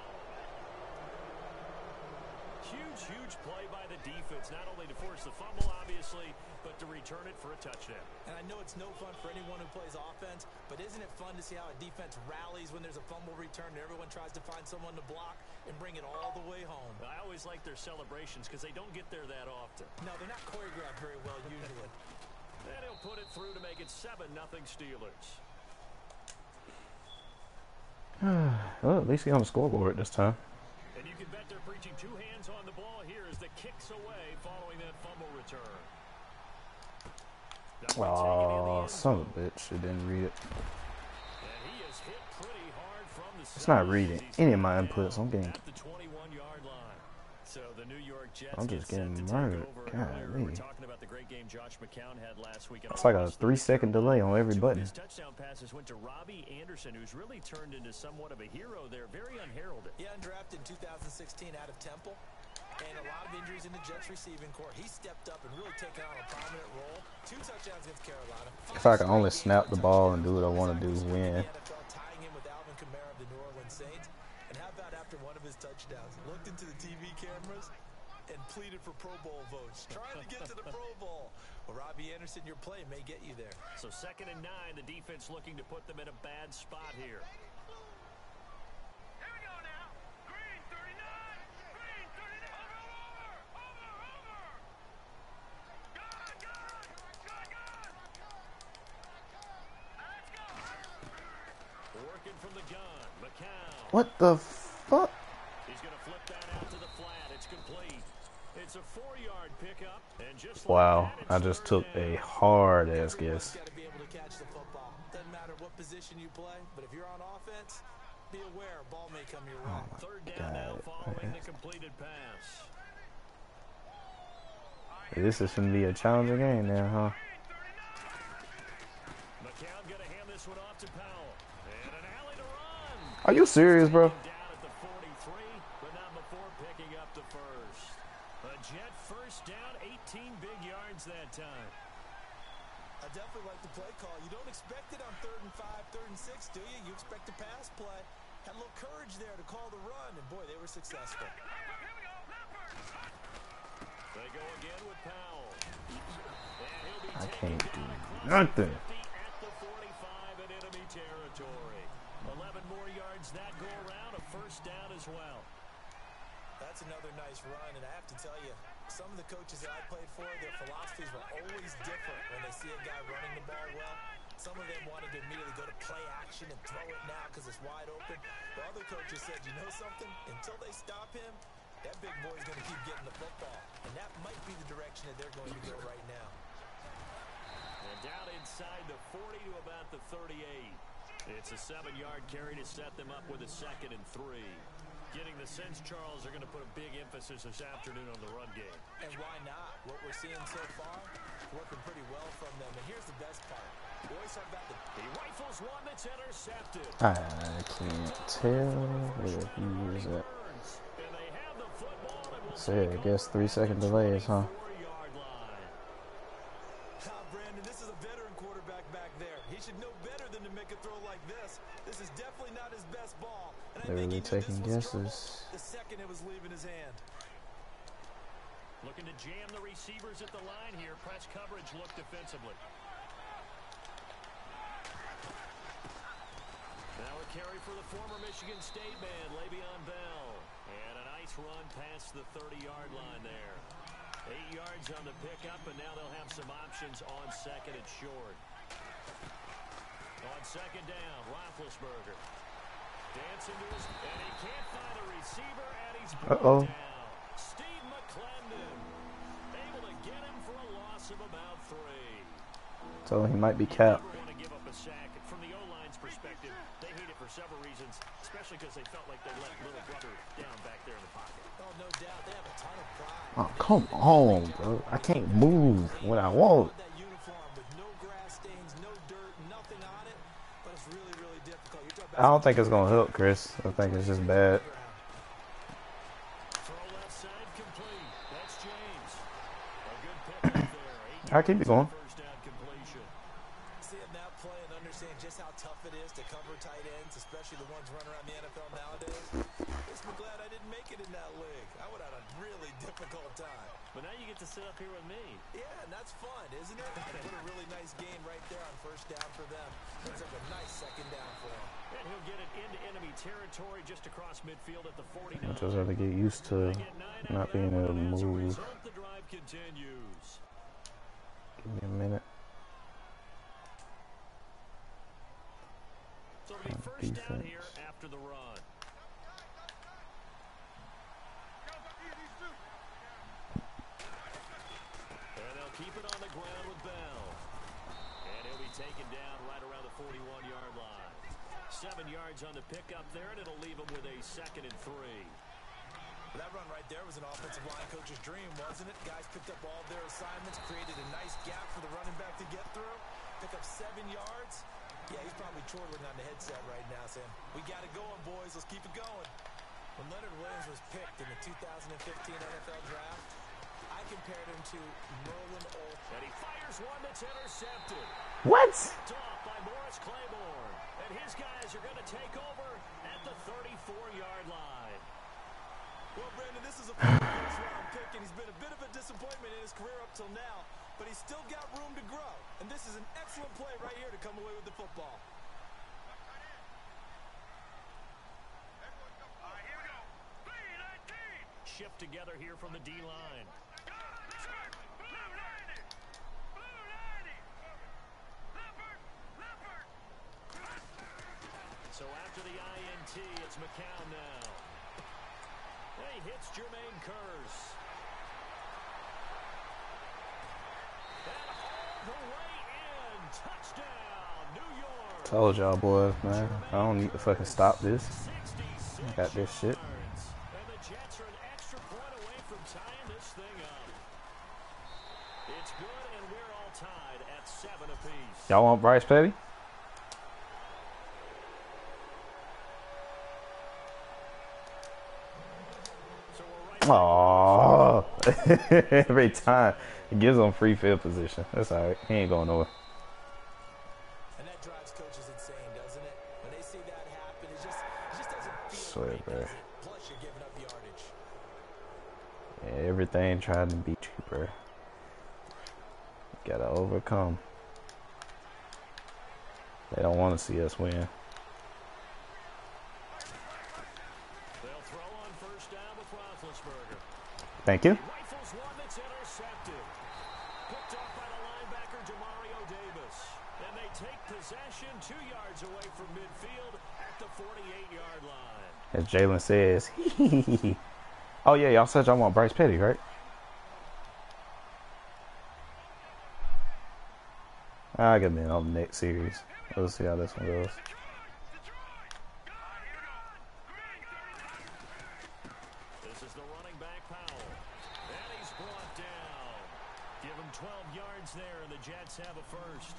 Huge play by the defense, not only to force the fumble, obviously, but to return it for a touchdown. And I know it's no fun for anyone who plays offense, but isn't it fun to see how a defense rallies when there's a fumble return and everyone tries to find someone to block and bring it all the way home? I always like their celebrations because they don't get there that often. No, they're not choreographed very well usually. And he'll put it through to make it 7-0 Steelers. Well, at least he on the scoreboard this time. And you can bet they're preaching 2 hands on the ball here as the kick's away following that fumble return. Oh, son of a bitch. It didn't read it. And he is hit pretty hard from the It's not side. reading any of my inputs. I'm getting. At the 21-yard line. So the New York Jets I'm just get set getting to take murdered. over. God, Earlier, we were man. talking about the great game Josh McCown had last week. It's like a 3-second delay on every 2 of button. his touchdown passes went to Robbie Anderson, who's really turned into somewhat of a hero there, very unheralded. He undrafted in 2016 out of Temple, and a lot of injuries in the Jets receiving corps. He stepped up and really taken on a prominent role. 2 touchdowns against Carolina. If I can only snap the ball and do what I want to do, win. NFL, tying him with Alvin Kamara of the New Orleans Saints. And how about after one of his touchdowns, looked into the TV cameras and pleaded for Pro Bowl votes, trying to get to the Pro Bowl. Well, Robbie Anderson, your play may get you there. So 2nd and 9, the defense looking to put them in a bad spot here. Here we go now. Green 39. Green 39. Over. Gun. Let's go. Working from the gun, McCown. What the fuck? He's going to flip that out to the flat. It's complete. It's a 4-yard pickup. pickup. And just Wow, like I that, it's just third took down. a hard ass Everyone's guess. got to be able to catch the football. Doesn't matter what position you play, but if you're on offense, be aware, ball may come your way. Third down now God, following man. the completed pass. This is gonna be a challenging game now, huh? McCown gonna hand this one off to Powell. And an alley to run. Are you serious, bro? Down at the 43, but not before picking up the first. A Jet first down, 18 big yards that time. I definitely like the play call. You don't expect it on 3rd and 5, 3rd and 6, do you? You expect a pass play. Had a little courage there to call the run, and boy, they were successful. They go again with Powell. And he'll be I taken can't do down across nothing. the 50 at the 45 in enemy territory. 11 more yards that go around, a first down as well. That's another nice run, and I have to tell you, some of the coaches that I played for, their philosophies were always different when they see a guy running the ball well. Some of them wanted to immediately go to play action and throw it now because it's wide open. But other coaches said, you know something? Until they stop him, that big boy's going to keep getting the football. And that might be the direction that they're going to go right now. And down inside the 40 to about the 38. It's a 7-yard carry to set them up with a 2nd and 3. Getting the sense, Charles, are going to put a big emphasis this afternoon on the run game. And why not? What we're seeing so far, working pretty well from them. And here's the best part. We always talk about He rifles one that's intercepted. I can't tell where he is at. And they have the football and will Say, I guess 3-second delays, huh? 4-yard line. Brandon, this is a veteran quarterback back there. He should know better than to make a throw like this. This is definitely not his best ball. And I They're think he really knew taking this was guesses. trouble the second it was leaving his hand. Looking to jam the receivers at the line here. Press coverage look defensively. Now a carry for the former Michigan State man, Le'Veon Bell. And a nice run past the 30-yard line there. 8 yards on the pickup, and now they'll have some options on 2nd and short. On 2nd down, Roethlisberger. Dancing to his, and he can't find a receiver, and he's brought down. Steve McClendon able to get him for a loss of about 3. So he might be capped. Never want to give up a sack. From the O-line's perspective, they hate it for several reasons, especially because they felt like they let little brother down back there in the pocket. Oh, no doubt. They have a ton of pride. Oh, come on, bro. I can't move when I want. That uniform with no grass stains, no dirt, nothing on it. But it's really, really difficult. You're talking I don't think it's gonna help, Chris. I think it's just bad. Throw left side complete. That's James. A good pick up there. 8 I'll keep it going. First down completion. Seeing that play and understand just how tough it is to cover tight ends, especially the ones running around the NFL nowadays. Makes me glad I didn't make it in that league. I would have had a really difficult time. But now you get to sit up here with me. Yeah, and that's fun, isn't it? And what a really nice game right there on first down for them. Looks like a nice 2nd down for them. And he'll get it into enemy territory just across midfield at the 49. I just have to get used to not being able to move. The drive continues. Give me a minute. So it'll be first down here after the run. And they'll keep it on the ground with Bell. And he'll be taken down right around the 41-yard line. 7 yards on the pickup there, and it'll leave him with a 2nd and 3. That run right there was an offensive line coach's dream, wasn't it? Guys picked up all their assignments, created a nice gap for the running back to get through, pick up 7 yards. Yeah, he's probably chortling on the headset right now, saying, we got it going, boys. Let's keep it going. When Leonard Williams was picked in the 2015 NFL Draft, I compared him to Merlin Olsen. And he fires one that's intercepted. What? Picked off by Morris Claiborne. And his guys are going to take over at the 34-yard line. Well, Brandon, this is a first-round pick, and he's been a bit of a disappointment in his career up till now, but he's still got room to grow. And this is an excellent play right here to come away with the football. Shift together here from the D-line. So after the INT, it's McCown now. And he hits Jermaine Kearse. Told y'all boys, man. I don't need to fucking stop this. I got this shit. And the Jets are an extra point away from tying this thing up. It's good, and we're all tied at 7 apiece. Y'all want Bryce Petty? Oh, every time it gives him free field position. That's all right. He ain't going nowhere. And that drives coaches insane, doesn't it? When they see that happen, it just doesn't feel right, does it? Plus, you're giving up yardage. Yeah, everything trying to be cheaper. Gotta overcome. They don't want to see us win. They'll throw on first down with Roethlisberger. Thank you. Rifles one that's intercepted. Picked up by the linebacker, Demario Davis. And they take possession 2 yards away from midfield at the 48-yard line. As Jalen says, oh yeah, y'all said y'all want Bryce Petty, right? I'll get in on the next series. Let's see how this one goes. This is the running back, Powell. And he's brought down. Give him 12 yards there, and the Jets have a first.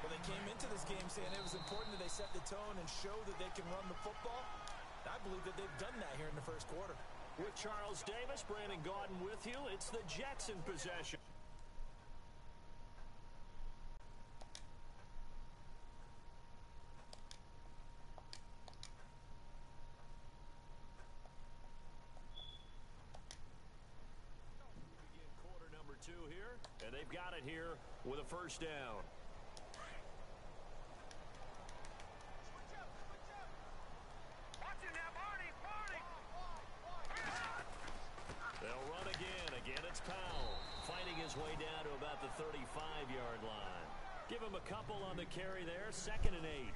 Well, they came into this game saying it was important that they set the tone and show that they can run the football. I believe that they've done that here in the first quarter. With Charles Davis, Brandon Gaudin with you, it's the Jets in possession. Begin quarter number 2 here, and they've got it here with a first down. They'll run again. Again, it's Powell. Fighting his way down to about the 35-yard line. Give him a couple on the carry there. 2nd and 8.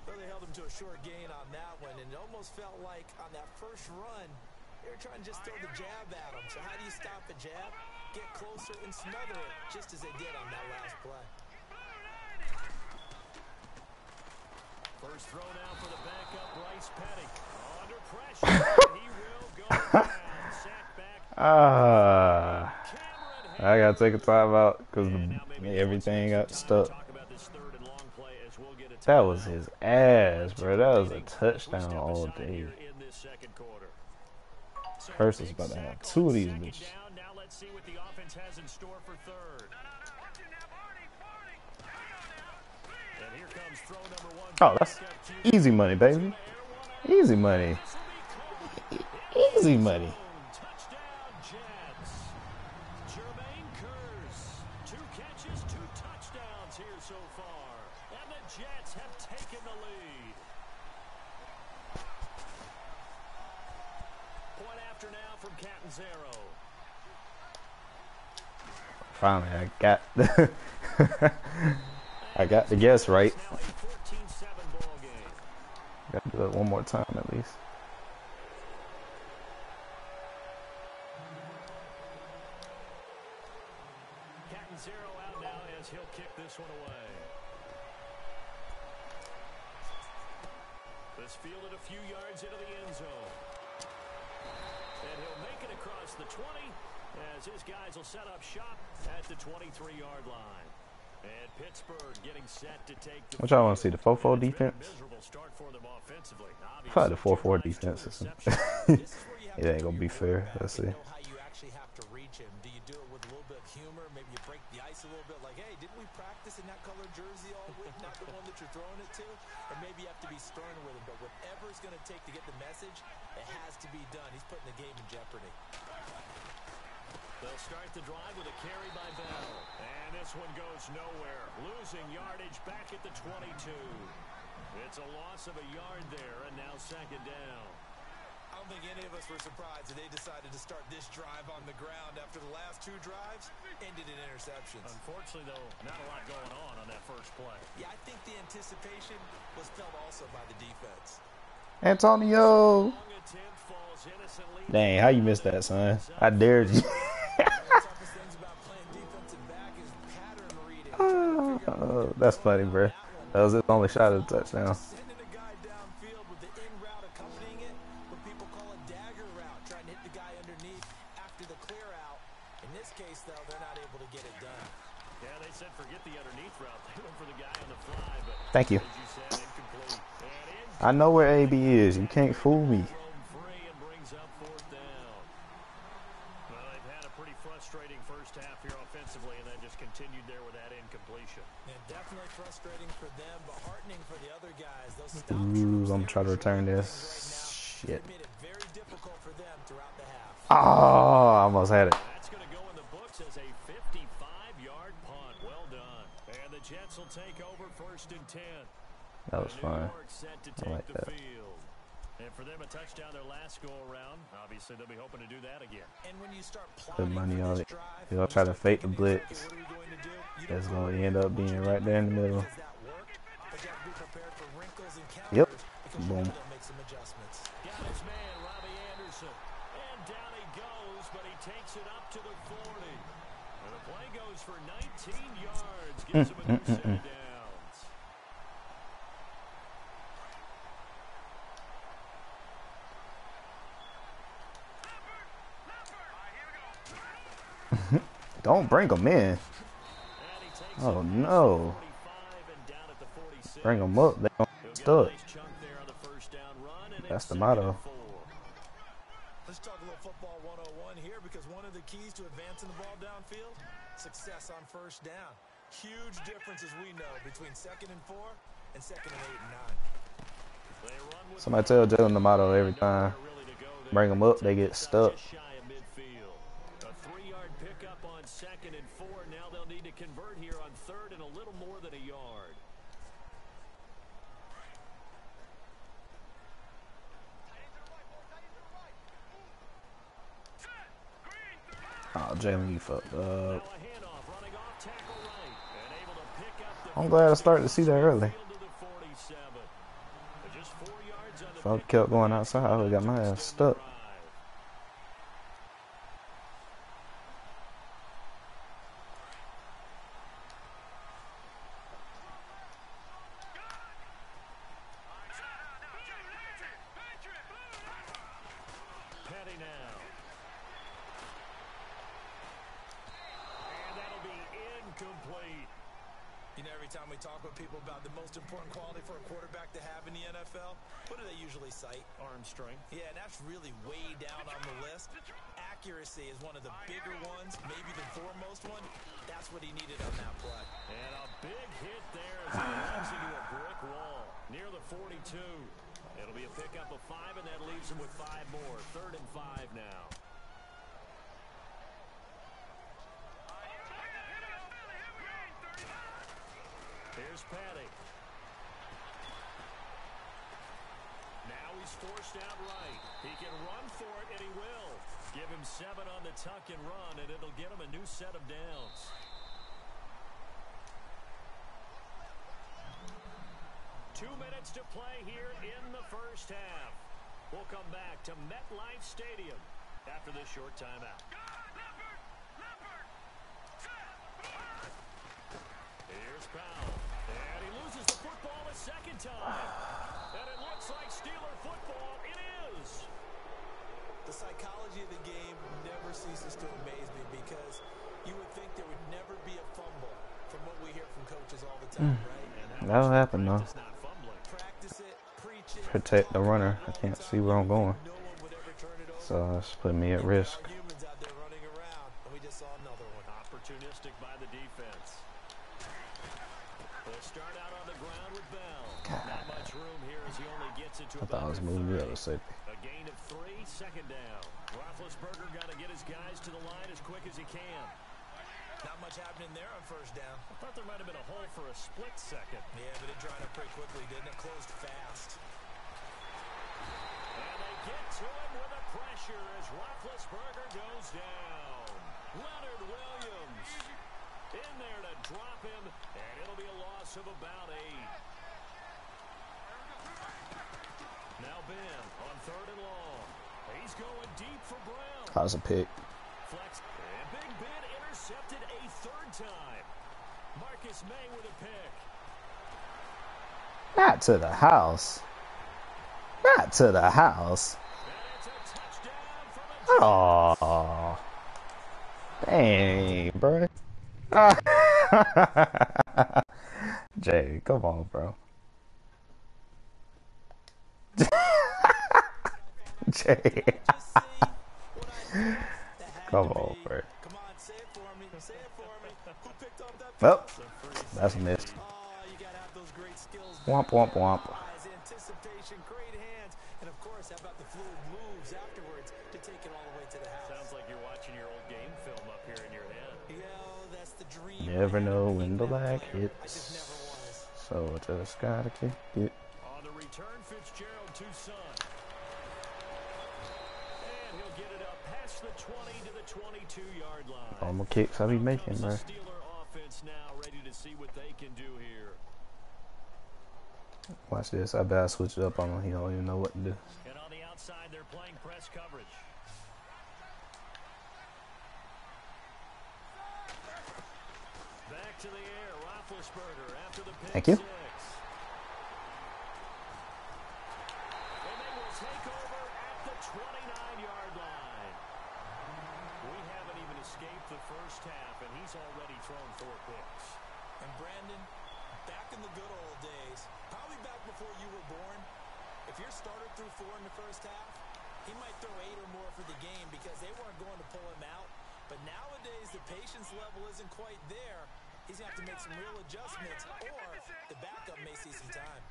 Well, they held him to a short gain on that one, and it almost felt like on that first run, they were trying to just throw the jab at him. So how do you stop a jab? Get closer and smother it, just as they did on that last play. First throw now for the backup, Bryce Petty. Under pressure, he will go down. Sack back. I gotta take a time out because everything got stuck. That was his ass, bro. That was a touchdown all day. First is about to have 2 of these bitches. Now let's see what the offense has in store for third. And here comes throw number 1. Oh, that's easy money, baby. Easy money. Easy money. Touchdown, Jets. Jermaine Kearse. 2 catches, 2 touchdowns here so far. And the Jets have taken the lead. Point after now from Catanzaro. Finally, I got I got the guess right. Now a 14-7 ball game. Got to do it one more time at least. Catanzaro out now as he'll kick this one away. This fielded a few yards into the end zone. And he'll make it across the 20 as his guys will set up shop at the 23-yard line. And Pittsburgh getting set to take the What y'all want to see, the 4-4 defense? miserable start for them offensively. Probably the 4-4 defense. It ain't gonna be fair. Let's see. Know how you actually have to reach him. Do you do it with a little bit of humor? Maybe you break the ice a little bit, like, hey, didn't we practice in that colored jersey all week? Not the one that you're throwing it to? Or maybe you have to be stern with him. But whatever it's going to take to get the message, it has to be done. He's putting the game in jeopardy. They'll start the drive with a carry by Bell. And this one goes nowhere. Losing yardage back at the 22. It's a loss of a yard there, and now 2nd down. I don't think any of us were surprised that they decided to start this drive on the ground after the last 2 drives ended in interceptions. Unfortunately, though, not a lot going on that first play. Yeah, I think the anticipation was felt also by the defense. Antonio. Long attempt falls innocently. Dang, how you missed that, son? I dared you. One of the toughest things about playing defensive back is pattern reading. Trying to figure out That's funny, bro. That was his only shot at the touchdown. Sending a guy downfield with the in route accompanying it, what people call a dagger route, trying to hit the guy underneath after the clear out. In this case, though, they're not able to get it done. Yeah, they said forget the underneath route. They went for the guy on the fly, but Thank you. as you said, incomplete. And I know where AB is. You can't fool me. roam free and brings up fourth down. Well, they've had a pretty frustrating first half here offensively, and then just continued there with that incompletion. And definitely frustrating for them, but heartening for the other guys. Those stop Ooh, I'm troops, trying to return they're this. Shit. It made it very difficult for them throughout the half. Oh, I almost had it. That's going to go in the books as a 55-yard punt. Well done. And the Jets will take over 1st and 10. That was New fun. York set to I take like the that. field. And for them, a touchdown their last go-around. Obviously, they'll be hoping to do that again. And when you start Put plotting money for on this it. drive, He'll try to fake the thinking blitz. exactly what are we going to do? You It's don't going to know end up being right there in the middle. does that work, but you have to be prepared for wrinkles and counters. Yep. Because you Boom. know they'll make some adjustments. Got his man, Robbie Anderson. And down he goes, but he takes it up to the 40. And the play goes for 19 yards. Gives him a new set of downs. Don't bring him in. And he takes Oh, it no. 45 and down at the 46. Bring him up. They don't He'll get a stuck. nice chunk there on the first down run, and That's it's the 2nd motto. and 4. Let's talk a little football 101 here, because one of the keys to advancing the ball downfield, success on first down. Huge difference, as we know, between 2nd and 4 and 2nd and 8 and 9. They run with Somebody tell Jalen the motto every time. nowhere really to go there. Bring them up, they get Takes it stuck. just shy of midfield. A 3-yard pickup on 2nd and 4. Now they'll need to convert here on 3rd and a little more than a yard. Oh, Jalen, you fucked Now up. a handoff, running off tackle right, and able to pick up the I'm glad I started to see that early. field to the 47. Just 4 yards on the If I pickup. kept going outside, I would have got my ass stuck. Drive. Petty now. And that'll be incomplete. You know, every time we talk with people about the most important quality for a quarterback to have in the NFL, what do they usually cite? Arm strength. Yeah, and that's really way down on the list. Accuracy is one of the bigger ones, maybe the foremost one. That's what he needed on that play. And a big hit there as he runs into a brick wall near the 42. It'll be a pickup of 5, and that leaves him with 5 more. 3rd and 5 now. Here's Petty. Now he's forced out right. He can run for it, and he will. Give him 7 on the tuck and run, and it'll get him a new set of downs. Two minutes to play here in the first half. We'll come back to MetLife Stadium after this short timeout. Here's Powell. And he loses the football a second time. And it looks like Steeler football. It is. The psychology of the game never ceases to amaze me, because you would think there would never be a fumble from what we hear from coaches all the time, right? That'll happen, though. It's not fumbling. Practice it, preach it, Protect the talk runner. about I it all can't the see time. where I'm going. No one would ever turn it over. So that's putting me at risk. Our humans out there running around, and we just saw another one. Opportunistic by the defense. They'll start out on the ground with Bell. Not much room here as he only gets it to I thought I about was moving the 30. other safety. A gain of 3, 2nd down. Roethlisberger got to get his guys to the line as quick as he can. Not much happening there on first down. I thought there might have been a hole for a split second. Yeah, but it dried up pretty quickly, didn't it? Closed fast. And they get to him with the pressure as Roethlisberger goes down. Leonard Williams in there to drop him, and it'll be a loss of about 8. Now Ben on 3rd and long. He's going deep for Brown. That was a pick. Flex, and Big Ben intercepted a 3rd time. Marcus May with a pick. Not to the house. Not to the house. Oh, dang, bro. Jay, come on, bro. Jay. Come on, bro. Come on, say it for me. Say it for me. Who picked up that Well, that's a miss. Oh, you gotta have those great skills. Womp, womp, womp. Eyes, anticipation, great hands, and of course, how about the fluid moves afterwards to take it all the way to the house? Sounds like you're watching your old game film up here in your head. Yeah, that's the dream. Never know when the lag I just hits. never was. So I just gotta kick it. On the return, Fitzgerald to Son. And he'll get it up past the 20 to the 22-yard line. All my kicks I be making, bro. Steeler offense now ready to see what they can do here. Watch this. I better switch it up on him. He don't even know what to do. And on the outside, they're playing press coverage. Back to the air, Roethlisberger after the pick. Thank you. Six. And they will take over at the 29-yard line. We haven't even escaped the first half, and he's already thrown 4 picks. And Brandon, back in the good old days, probably back before you were born, if your starter threw 4 in the first half, he might throw 8 or more for the game because they weren't going to pull him out. But nowadays, the patience level isn't quite there. He's going to have to make some real adjustments, or the backup may see some time.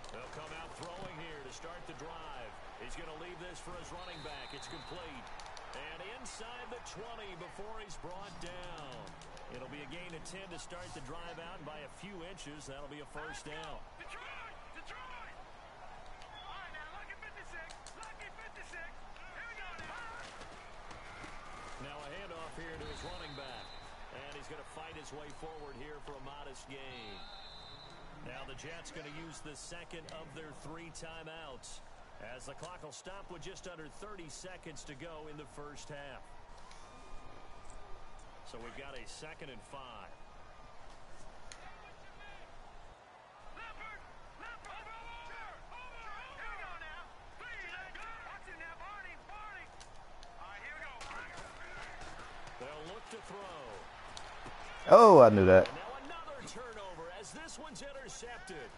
They'll come out throwing here to start the drive. He's going to leave this for his running back. It's complete. And inside the 20 before he's brought down. It'll be a gain of 10 to start the drive out, and by a few inches, that'll be a first down. Detroit! All right, now, lucky 56. Lucky 56. Here we go now. Now a handoff here to his running back. And he's going to fight his way forward here for a modest gain. Now the Jets going to use the second of their 3 timeouts, as the clock will stop with just under 30 seconds to go in the first half. So we've got a 2nd and 5. They'll look to throw. Oh, I knew that. And now another turnover as this one's intercepted.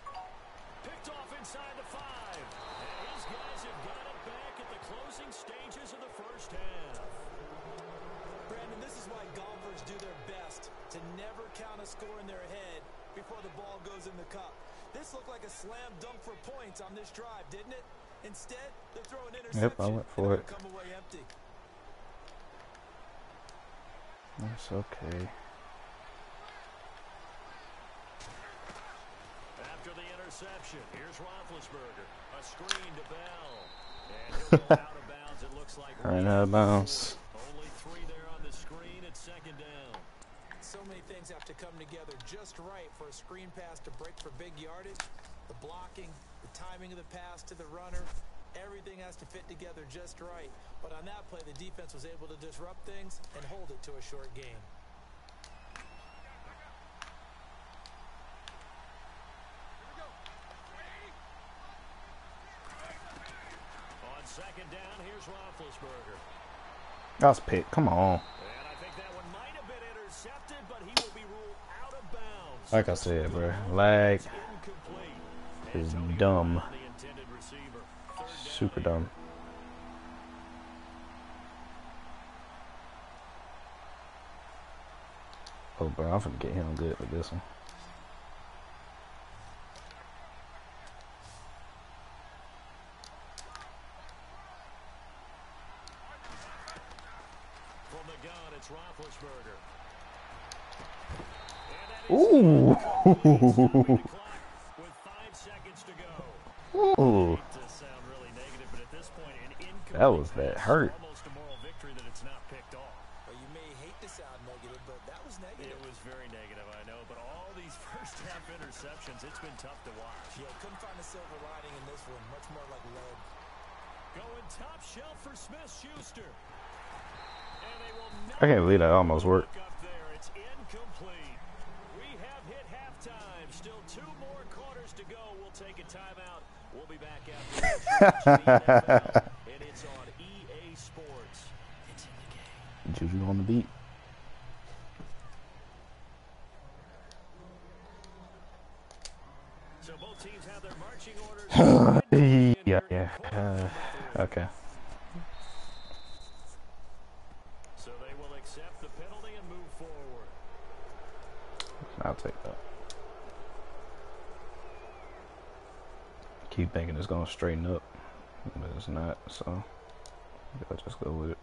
Picked off inside the 5. And his guys have got it back at the closing stages of the first half. Brandon, this is why golfers do their best to never count a score in their head before the ball goes in the cup. This looked like a slam dunk for points on this drive, didn't it? Instead, they're throwing interception. Yep, I went for it. Come away empty. That's okay. After the interception, here's Roethlisberger. A screen to Bell. And he'll go out of bounds, it looks like. Right out of bounds. Only 3 there on the screen at 2nd down. So many things have to come together just right for a screen pass to break for big yardage. The blocking, the timing of the pass to the runner, everything has to fit together just right. But on that play, the defense was able to disrupt things and hold it to a short game. On 2nd down, here's Roethlisberger. That's pick. Come on. And I think that one might have been intercepted, but he will be ruled out of bounds. Like I said, bro. Lag Incomplete. is dumb. The intended receiver. 3rd down. Super dumb. Oh, bro, I'm finna get him good with this one. From the gun, it's Roethlisberger. Ooh. With 5 seconds to go. Ooh. To sound really negative, but at this point, an incomplete That was that pass, hurt. almost a moral victory that it's not picked off. Well, you may hate to sound negative, but that was negative. It was very negative, I know, but all these first half interceptions, it's been tough to watch. Yeah, couldn't find a silver lining in this one. Much more like lead. Going top shelf for Smith-Schuster. And they I can't believe that almost worked. Up there, it's incomplete. We have hit halftime. Still 2 more quarters to go. We'll take a timeout. We'll be back after this. And it's on EA Sports. It's in the game. Juju on the beat. So both teams have their marching orders. Yeah. Okay. So they will accept the penalty and move forward. I'll take that. Keep thinking it's gonna straighten up, but it's not. So I'll just go with it.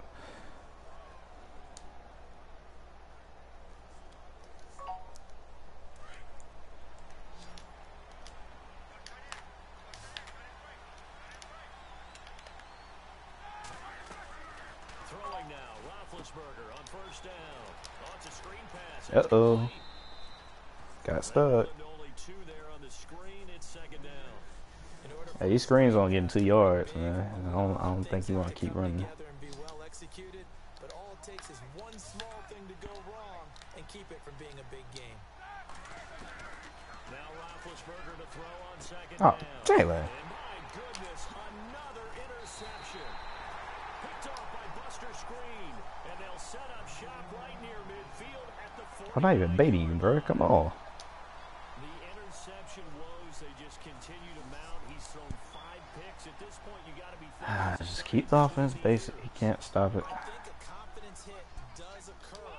Throwing now, Roethlisberger on first down. Oh, it's a screen pass. Uh-oh. Got stuck. Only 2 there on the screen. It's second down. Hey, these screens only getting 2 yards, man. I don't think you want to keep running. And be well executed, but all it takes is one small thing to go wrong and keep it from being a big game. Now Roethlisberger to throw on second Oh, down. Jalen. And my goodness, another interception. Picked off by Buster Screen, and they'll set up shop right near midfield at the 40. I'm not even baiting you, bro. Come on. The interception woes, they just continue to mount. He's thrown 5 picks. At this point, you got to be Just keep the offense basic. He can't stop it. I think a confidence hit does occur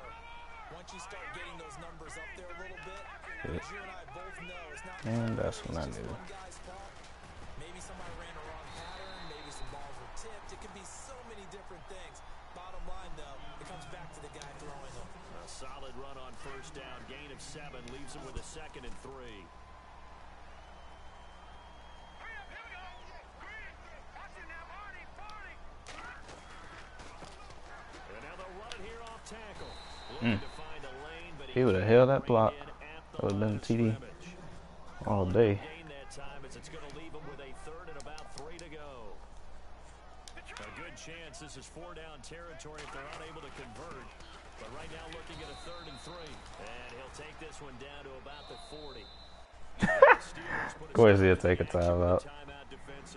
once you start getting those numbers up there a little bit. As you and I both know, it's not And that's what I knew. one guy's fault. Maybe somebody ran a wrong pattern. Maybe some balls were tipped. It could be so many different things. Bottom line, though, it comes back to the guy throwing them. A solid run on first down. Gain of 7 leaves him with a 2nd and 3. And now they'll run it here off tackle. Looking to find a lane, but He would have held that block. in at the That would have been line of TD scrimmage. all day. Gain that time as it's going to leave him with a 3rd and about 3 to go. A good chance this is 4-down territory if they're unable to convert. But right now looking at a 3rd and 3. And he'll take this one down to about the 40. Of course he'll take a timeout.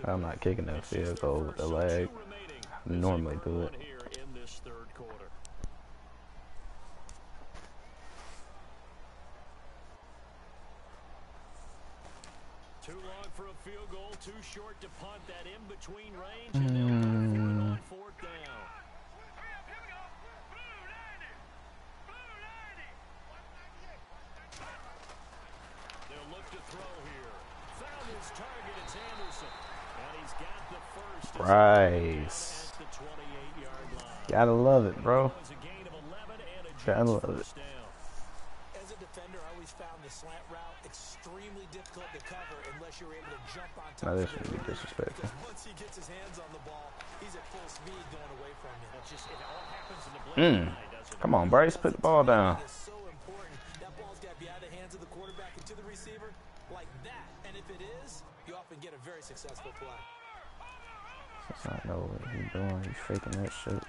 I'm not kicking that field goal with the leg. I normally do it. Here in this 3rd quarter. Too long for a field goal, too short to punt. That in between range, and they'll go for it on 4th down. They'll look to throw here. Found his target. It's Anderson, and he's got the first. Price. At the 28-yard line. Gotta love it, bro. It was a gain of 11 and a Gotta just love it. first down. As a defender, I always found the slant route extremely difficult to cover unless you're able to jump on top Now of this it. would be disrespectful. Because once he gets his hands on the ball, he's at full speed going away from you. It all happens in the blink of an eye, doesn't it? Come on, Bryce, put the ball down. It's so important. That ball's got to be out of the hands of the quarterback and to the receiver like that. And if it is, you often get a very successful play. Since I know what he's doing, he's faking that shit.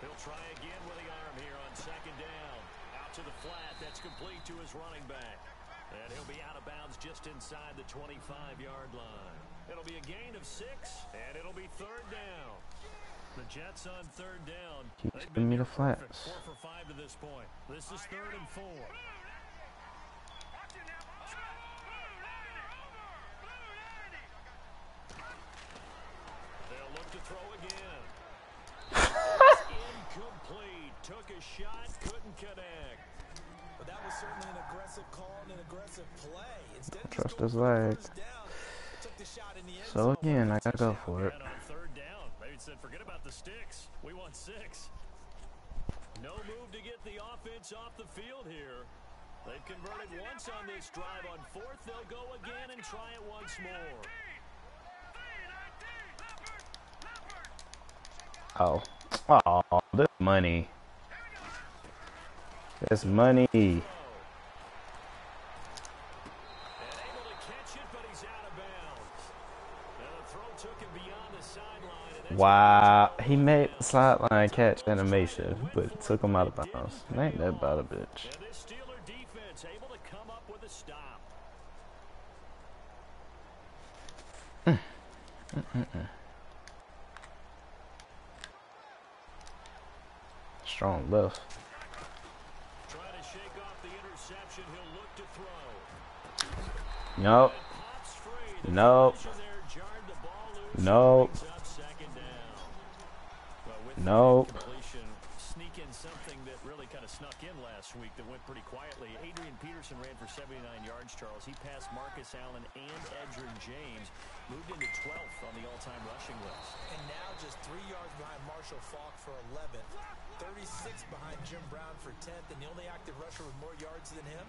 He'll try again with the arm here on 2nd down. Out to the flat. That's complete to his running back. And he'll be out of bounds just inside the 25-yard line. It'll be a gain of 6, and it'll be 3rd down. The Jets on 3rd down. Keep They've giving me been the perfect. flats. 4 for 5 to this point. This is 3rd and 4. They'll look to throw again. Incomplete. Took a shot, couldn't connect. But that was certainly an aggressive call and an aggressive play. Instead of Trust just going his for the leg. first down, took the shot in the end So zone. again, I gotta go for it. And on 3rd down, they said, forget about the sticks. We want 6. No move to get the offense off the field here. They've converted once on this drive. On 4th, they'll go again and try it once more. Oh. Oh, this money. This money. And able to catch it Wow, he made the sideline catch animation, but took him out of bounds. Ain't that about a bitch? And this Steeler defense able to come up with a stop. Strong left. Trying to shake off the interception. He'll look to throw. Nope. Pops free. The Nope. collision there jarred the ball loose. Nope. Brings up second down. Well, with Nope. the completion, sneak in something that really kind of snuck in last week that went pretty quietly. Adrian Peterson ran for 79 yards, Charles. He passed Marcus Allen and Edgerrin James. Moved into 12th on the all-time rushing list. And now just 3 yards behind Marshall Faulk for 11th. 36 behind Jim Brown for 10th. And the only active rusher with more yards than him,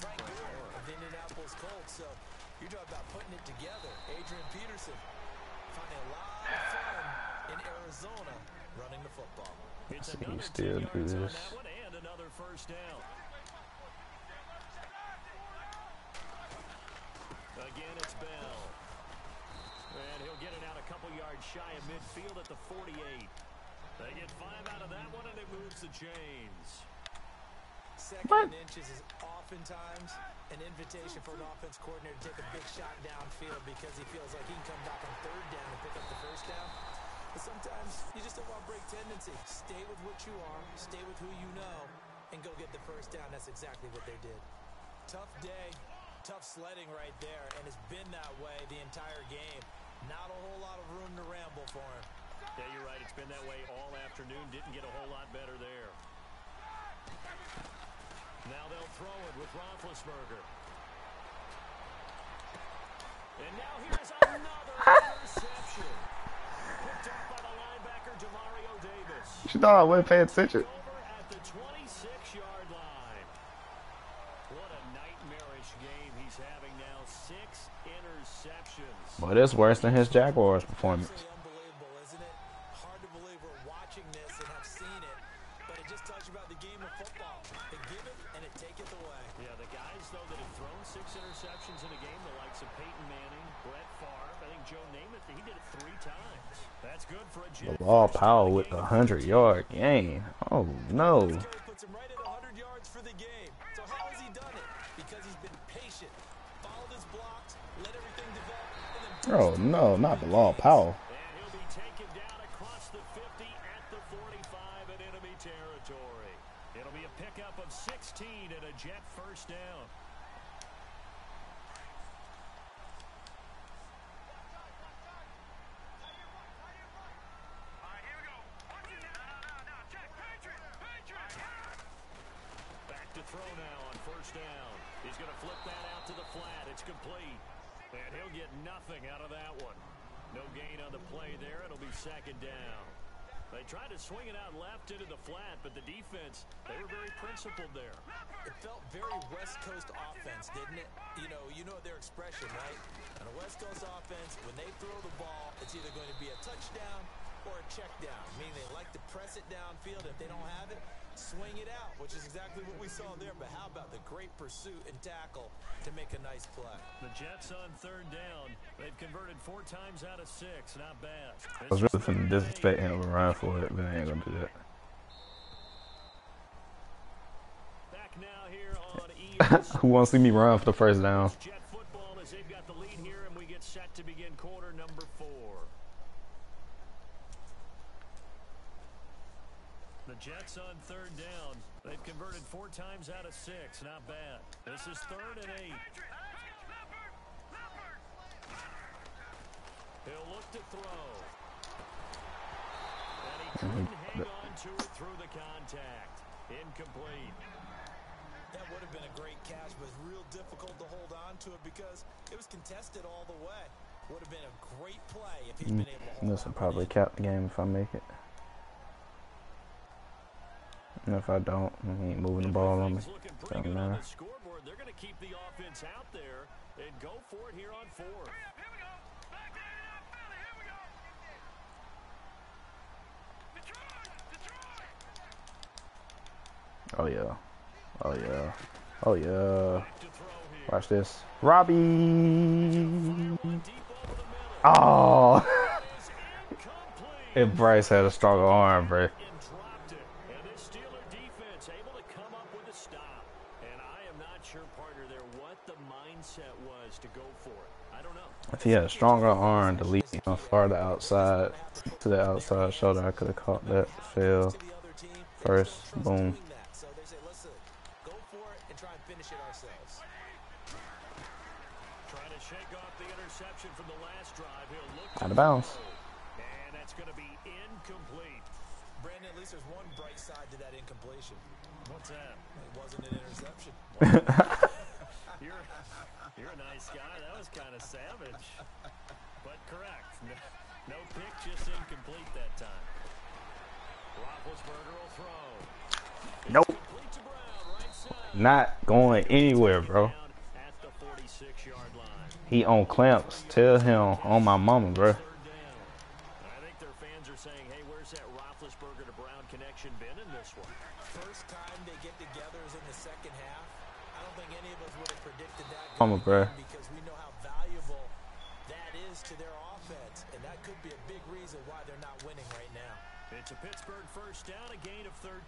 Frank Gore of the Indianapolis Colts. So you're talking about putting it together. Adrian Peterson finding a lot of fun in Arizona running the football. It's So you another still 10 do yards on this. that one and another first down. Again, it's Bell. And he'll get it out a couple yards shy of midfield at the 48. They get 5 out of that one, and it moves the chains. Second and inches is oftentimes an invitation for an offense coordinator to take a big shot downfield because he feels like he can come back on third down and pick up the first down. But sometimes you just don't want to break tendency. Stay with what you are, stay with who you know, and go get the first down. That's exactly what they did. Tough day, tough sledding right there, and it's been that way the entire game. Not a whole lot of room to ramble for him. Yeah, you're right. It's been that way all afternoon. Didn't get a whole lot better there. Now they'll throw it with Roethlisberger. And now here's another interception. Picked up by the linebacker, Demario Davis. You thought I wouldn't pay attention. Over at the 26-yard line. What a nightmarish game he's having now. 6 interceptions. But it's worse than his Jaguars performance. Unbelievable, isn't it? Hard to believe we're watching this and have seen it, but it just tells you about the game of football. They give it and it take it away. Yeah, the guys, though, that have thrown 6 interceptions in a game, the likes of Peyton Manning, Brett Favre, I think Joe Namath, he did it 3 times. That's good for a Jet. Bilal Powell with a 100-yard game. Oh, no. Puts him right at 100 yards for the game. So how has he done it? Because he's been patient, followed his blocks, let everything develop, and then Oh, no, not Bilal Powell. And he'll be taken down across the 50 at the 45 in enemy territory. It'll be a pickup of 16 and a Jet first down. Back to throw now on first down. He's going to flip that out to the flat. It's complete. And he'll get nothing out of that one. No gain on the play there. It'll be second down. They tried to swing it out left into the flat, but the defense, they were very principled there. it felt very West Coast offense, didn't it? You know their expression, right? On a West Coast offense, when they throw the ball, it's either going to be a touchdown or a check down, meaning they like to press it downfield. If they don't have it, swing it out, which is exactly what we saw there. But how about the great pursuit and tackle to make a nice play? The Jets on third down. They've converted 4 times out of 6. Not bad. I was really finna disrespect him and run for it, but I ain't gonna do that. Back now here on ES. Who wants to see me run for the first down? Jet football as they've got the lead here, and we get set to begin quarter number 4. The Jets on third down. They've converted 4 times out of 6. Not bad. This is 3rd and 8. He'll look to throw. And he couldn't hang on to it through the contact. Incomplete. That would have been a great catch, but it's real difficult to hold on to it because it was contested all the way. Would have been a great play if he'd been able to hold This will on. probably cap the game if I make it. And if I don't, I ain't moving the ball on me. Everything's looking pretty Doesn't good on matter. the scoreboard. They're going to keep the offense out there and go for it here on 4th. Oh yeah. Oh yeah. Oh yeah. To throw here. Watch this. Robbie. Deep over the middle. Oh, Is incomplete. if Bryce had a stronger arm, bro. And dropped it. And this Steeler defense able to come up with a stop. And I am not sure, partner, there what the mindset was to go for it. I don't know. If he had a stronger arm to lead him farther outside to the outside shoulder, I could have caught that fail first. Boom. So they say, let's go for it and try and finish it ourselves. Trying to shake off the interception from the last drive. He'll look Out of bounds. and that's going to be incomplete. Brandon, at least there's one bright side to that incompletion. What's that? It wasn't an interception. You're a nice guy. That was kind of savage. But correct. No pick, just incomplete that time. Roethlisberger will throw. Nope. Complete to Brown, right side. Not going anywhere, bro. Down at the 46-yard line. He on clamps. Tell him on my mama, bro. Third down. I think their fans are saying, hey, where's that Roethlisberger to Brown connection been in this one? First time they get together is in the second half. I don't think any of us would have predicted that Mama, bro. because we know how valuable that is to their offense, and that could be a big reason why they're not winning right now. It's a Pittsburgh first down, a gain of 13.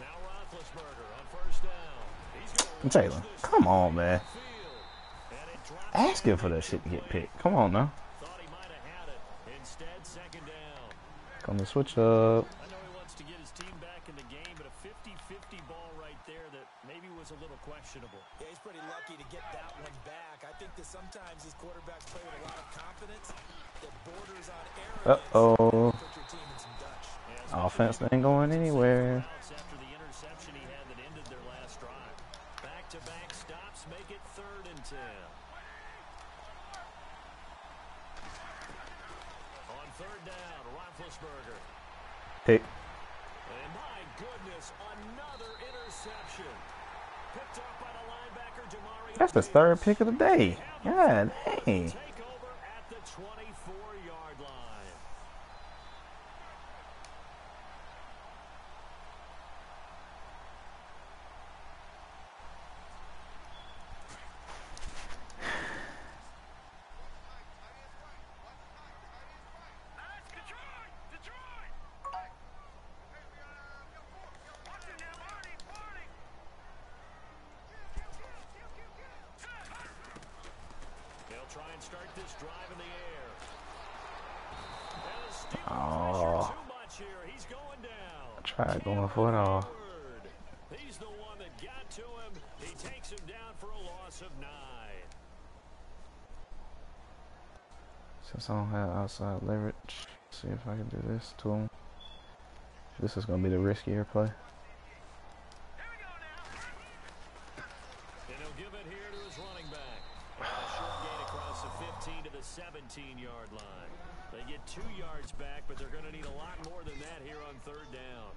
Now Roethlisberger on first down. He's gonna Jalen, launch this come on, man. field. And it drops Asking for that shit to get picked. Come on now. Thought he might have had it. Instead, second down. Gonna switch up. I know he wants to get his team back in the game, but a 50-50 ball right there that maybe was a little questionable. Yeah, he's pretty lucky to get that one back. I think that sometimes these quarterbacks play with a lot of confidence that borders on arrogance. Uh-oh. Put your team in some Dutch. Offense ain't going anywhere. After the interception he had that ended their last drive. Back-to-back stops make it 3rd and 10. On 3rd down, Roethlisberger. Pick. And my goodness, another interception. Picked off by the linebacker, Demario. That's the third pick of the day. God dang. Take over at the 24-yard line. They'll try and start this drive in the air. And the Steelers pressure too much here. He's going down. Tried going for it all. Elfrid. He's the one that got to him. He takes him down for a loss of 9. Since I don't have outside leverage, see if I can do this to him. This is gonna be the riskier play. And he'll give it here to his running back. And a short gain across the 15 to the 17-yard line. They get 2 yards back, but they're going to need a lot more than that here on 3rd down.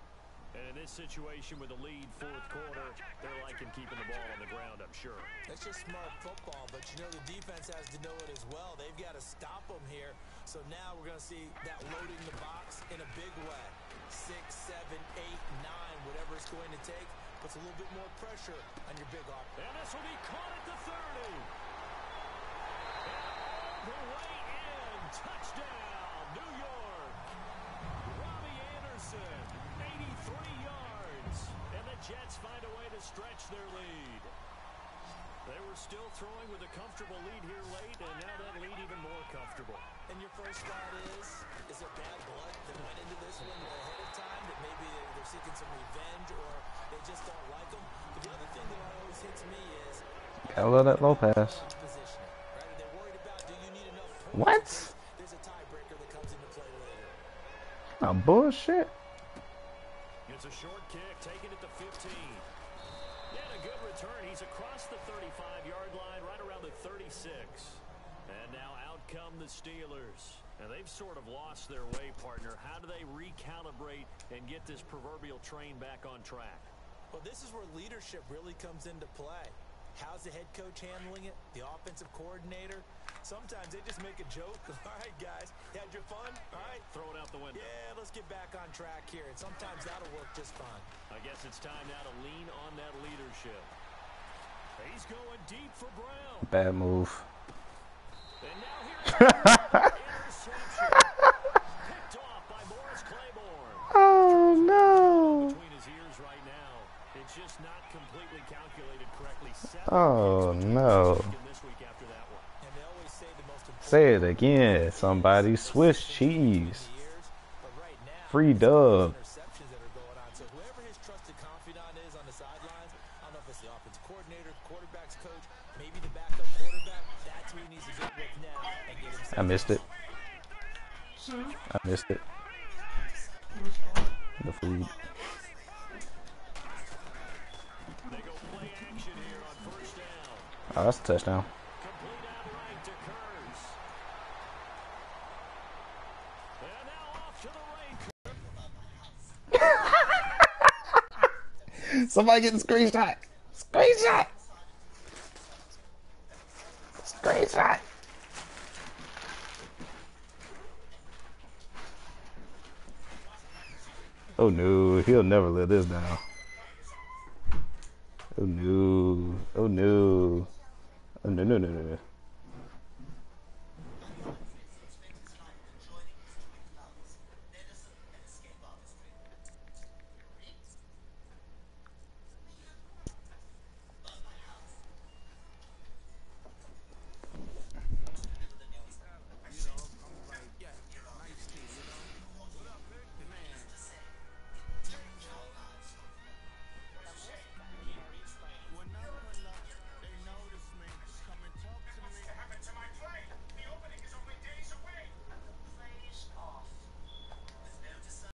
And in this situation with a lead 4th quarter, they're liking keeping the ball on the ground, I'm sure. That's just smart football, but you know the defense has to know it as well. They've got to stop them here. So now we're going to see that loading the box in a big way. 6, 7, 8, 9, whatever it's going to take, puts a little bit more pressure on your big offense. And this will be caught at the 30. And all the way in. Touchdown, New York. Robbie Anderson, 83 yards. And the Jets find a way to stretch their lead. They were still throwing with a comfortable lead here late, and now that lead even more comfortable. And your first thought is it bad blood that went into this one ahead of time, that maybe they're seeking some revenge or they just don't like them? But the other thing that always hits me is I love that low pass. positioning, right? They're worried about, do you need enough points? What? There's a tiebreaker that comes into play later. Oh, bullshit. It's a short kick, taken at the 15. And a good return. He's across the 35-yard line, right around the 36. And now out come the Steelers. And they've sort of lost their way, partner. How do they recalibrate and get this proverbial train back on track? Well, this is where leadership really comes into play. How's the head coach handling it? The offensive coordinator? Sometimes they just make a joke. All right, guys, you had your fun? All right. Throw it out the window. Yeah, let's get back on track here. And sometimes that'll work just fine. I guess it's time now to lean on that leadership. He's going deep for Brown. Bad move. And now here's interception. Picked off by Morris Claiborne. Oh no. Between his ears right now. It's just not completely calculated correctly. Oh no. This week after that one. And they always say the most important Say it again, somebody. Swiss cheese. but right now, Free dub. interceptions that are going on. So whoever his trusted confidant is on the sidelines, I don't know if it's the offensive coordinator, quarterback's coach, maybe the backup quarterback. That's who he needs to get with now and get himself. I missed it. I missed it. The food. They go play action here on first down. Oh, that's a touchdown. Complete outright to Kurz. And now off to the rain. Somebody get the screenshot. Screenshot. Screenshot. Oh no, he'll never let this down. Oh no. Oh no. Oh no, no, no, no.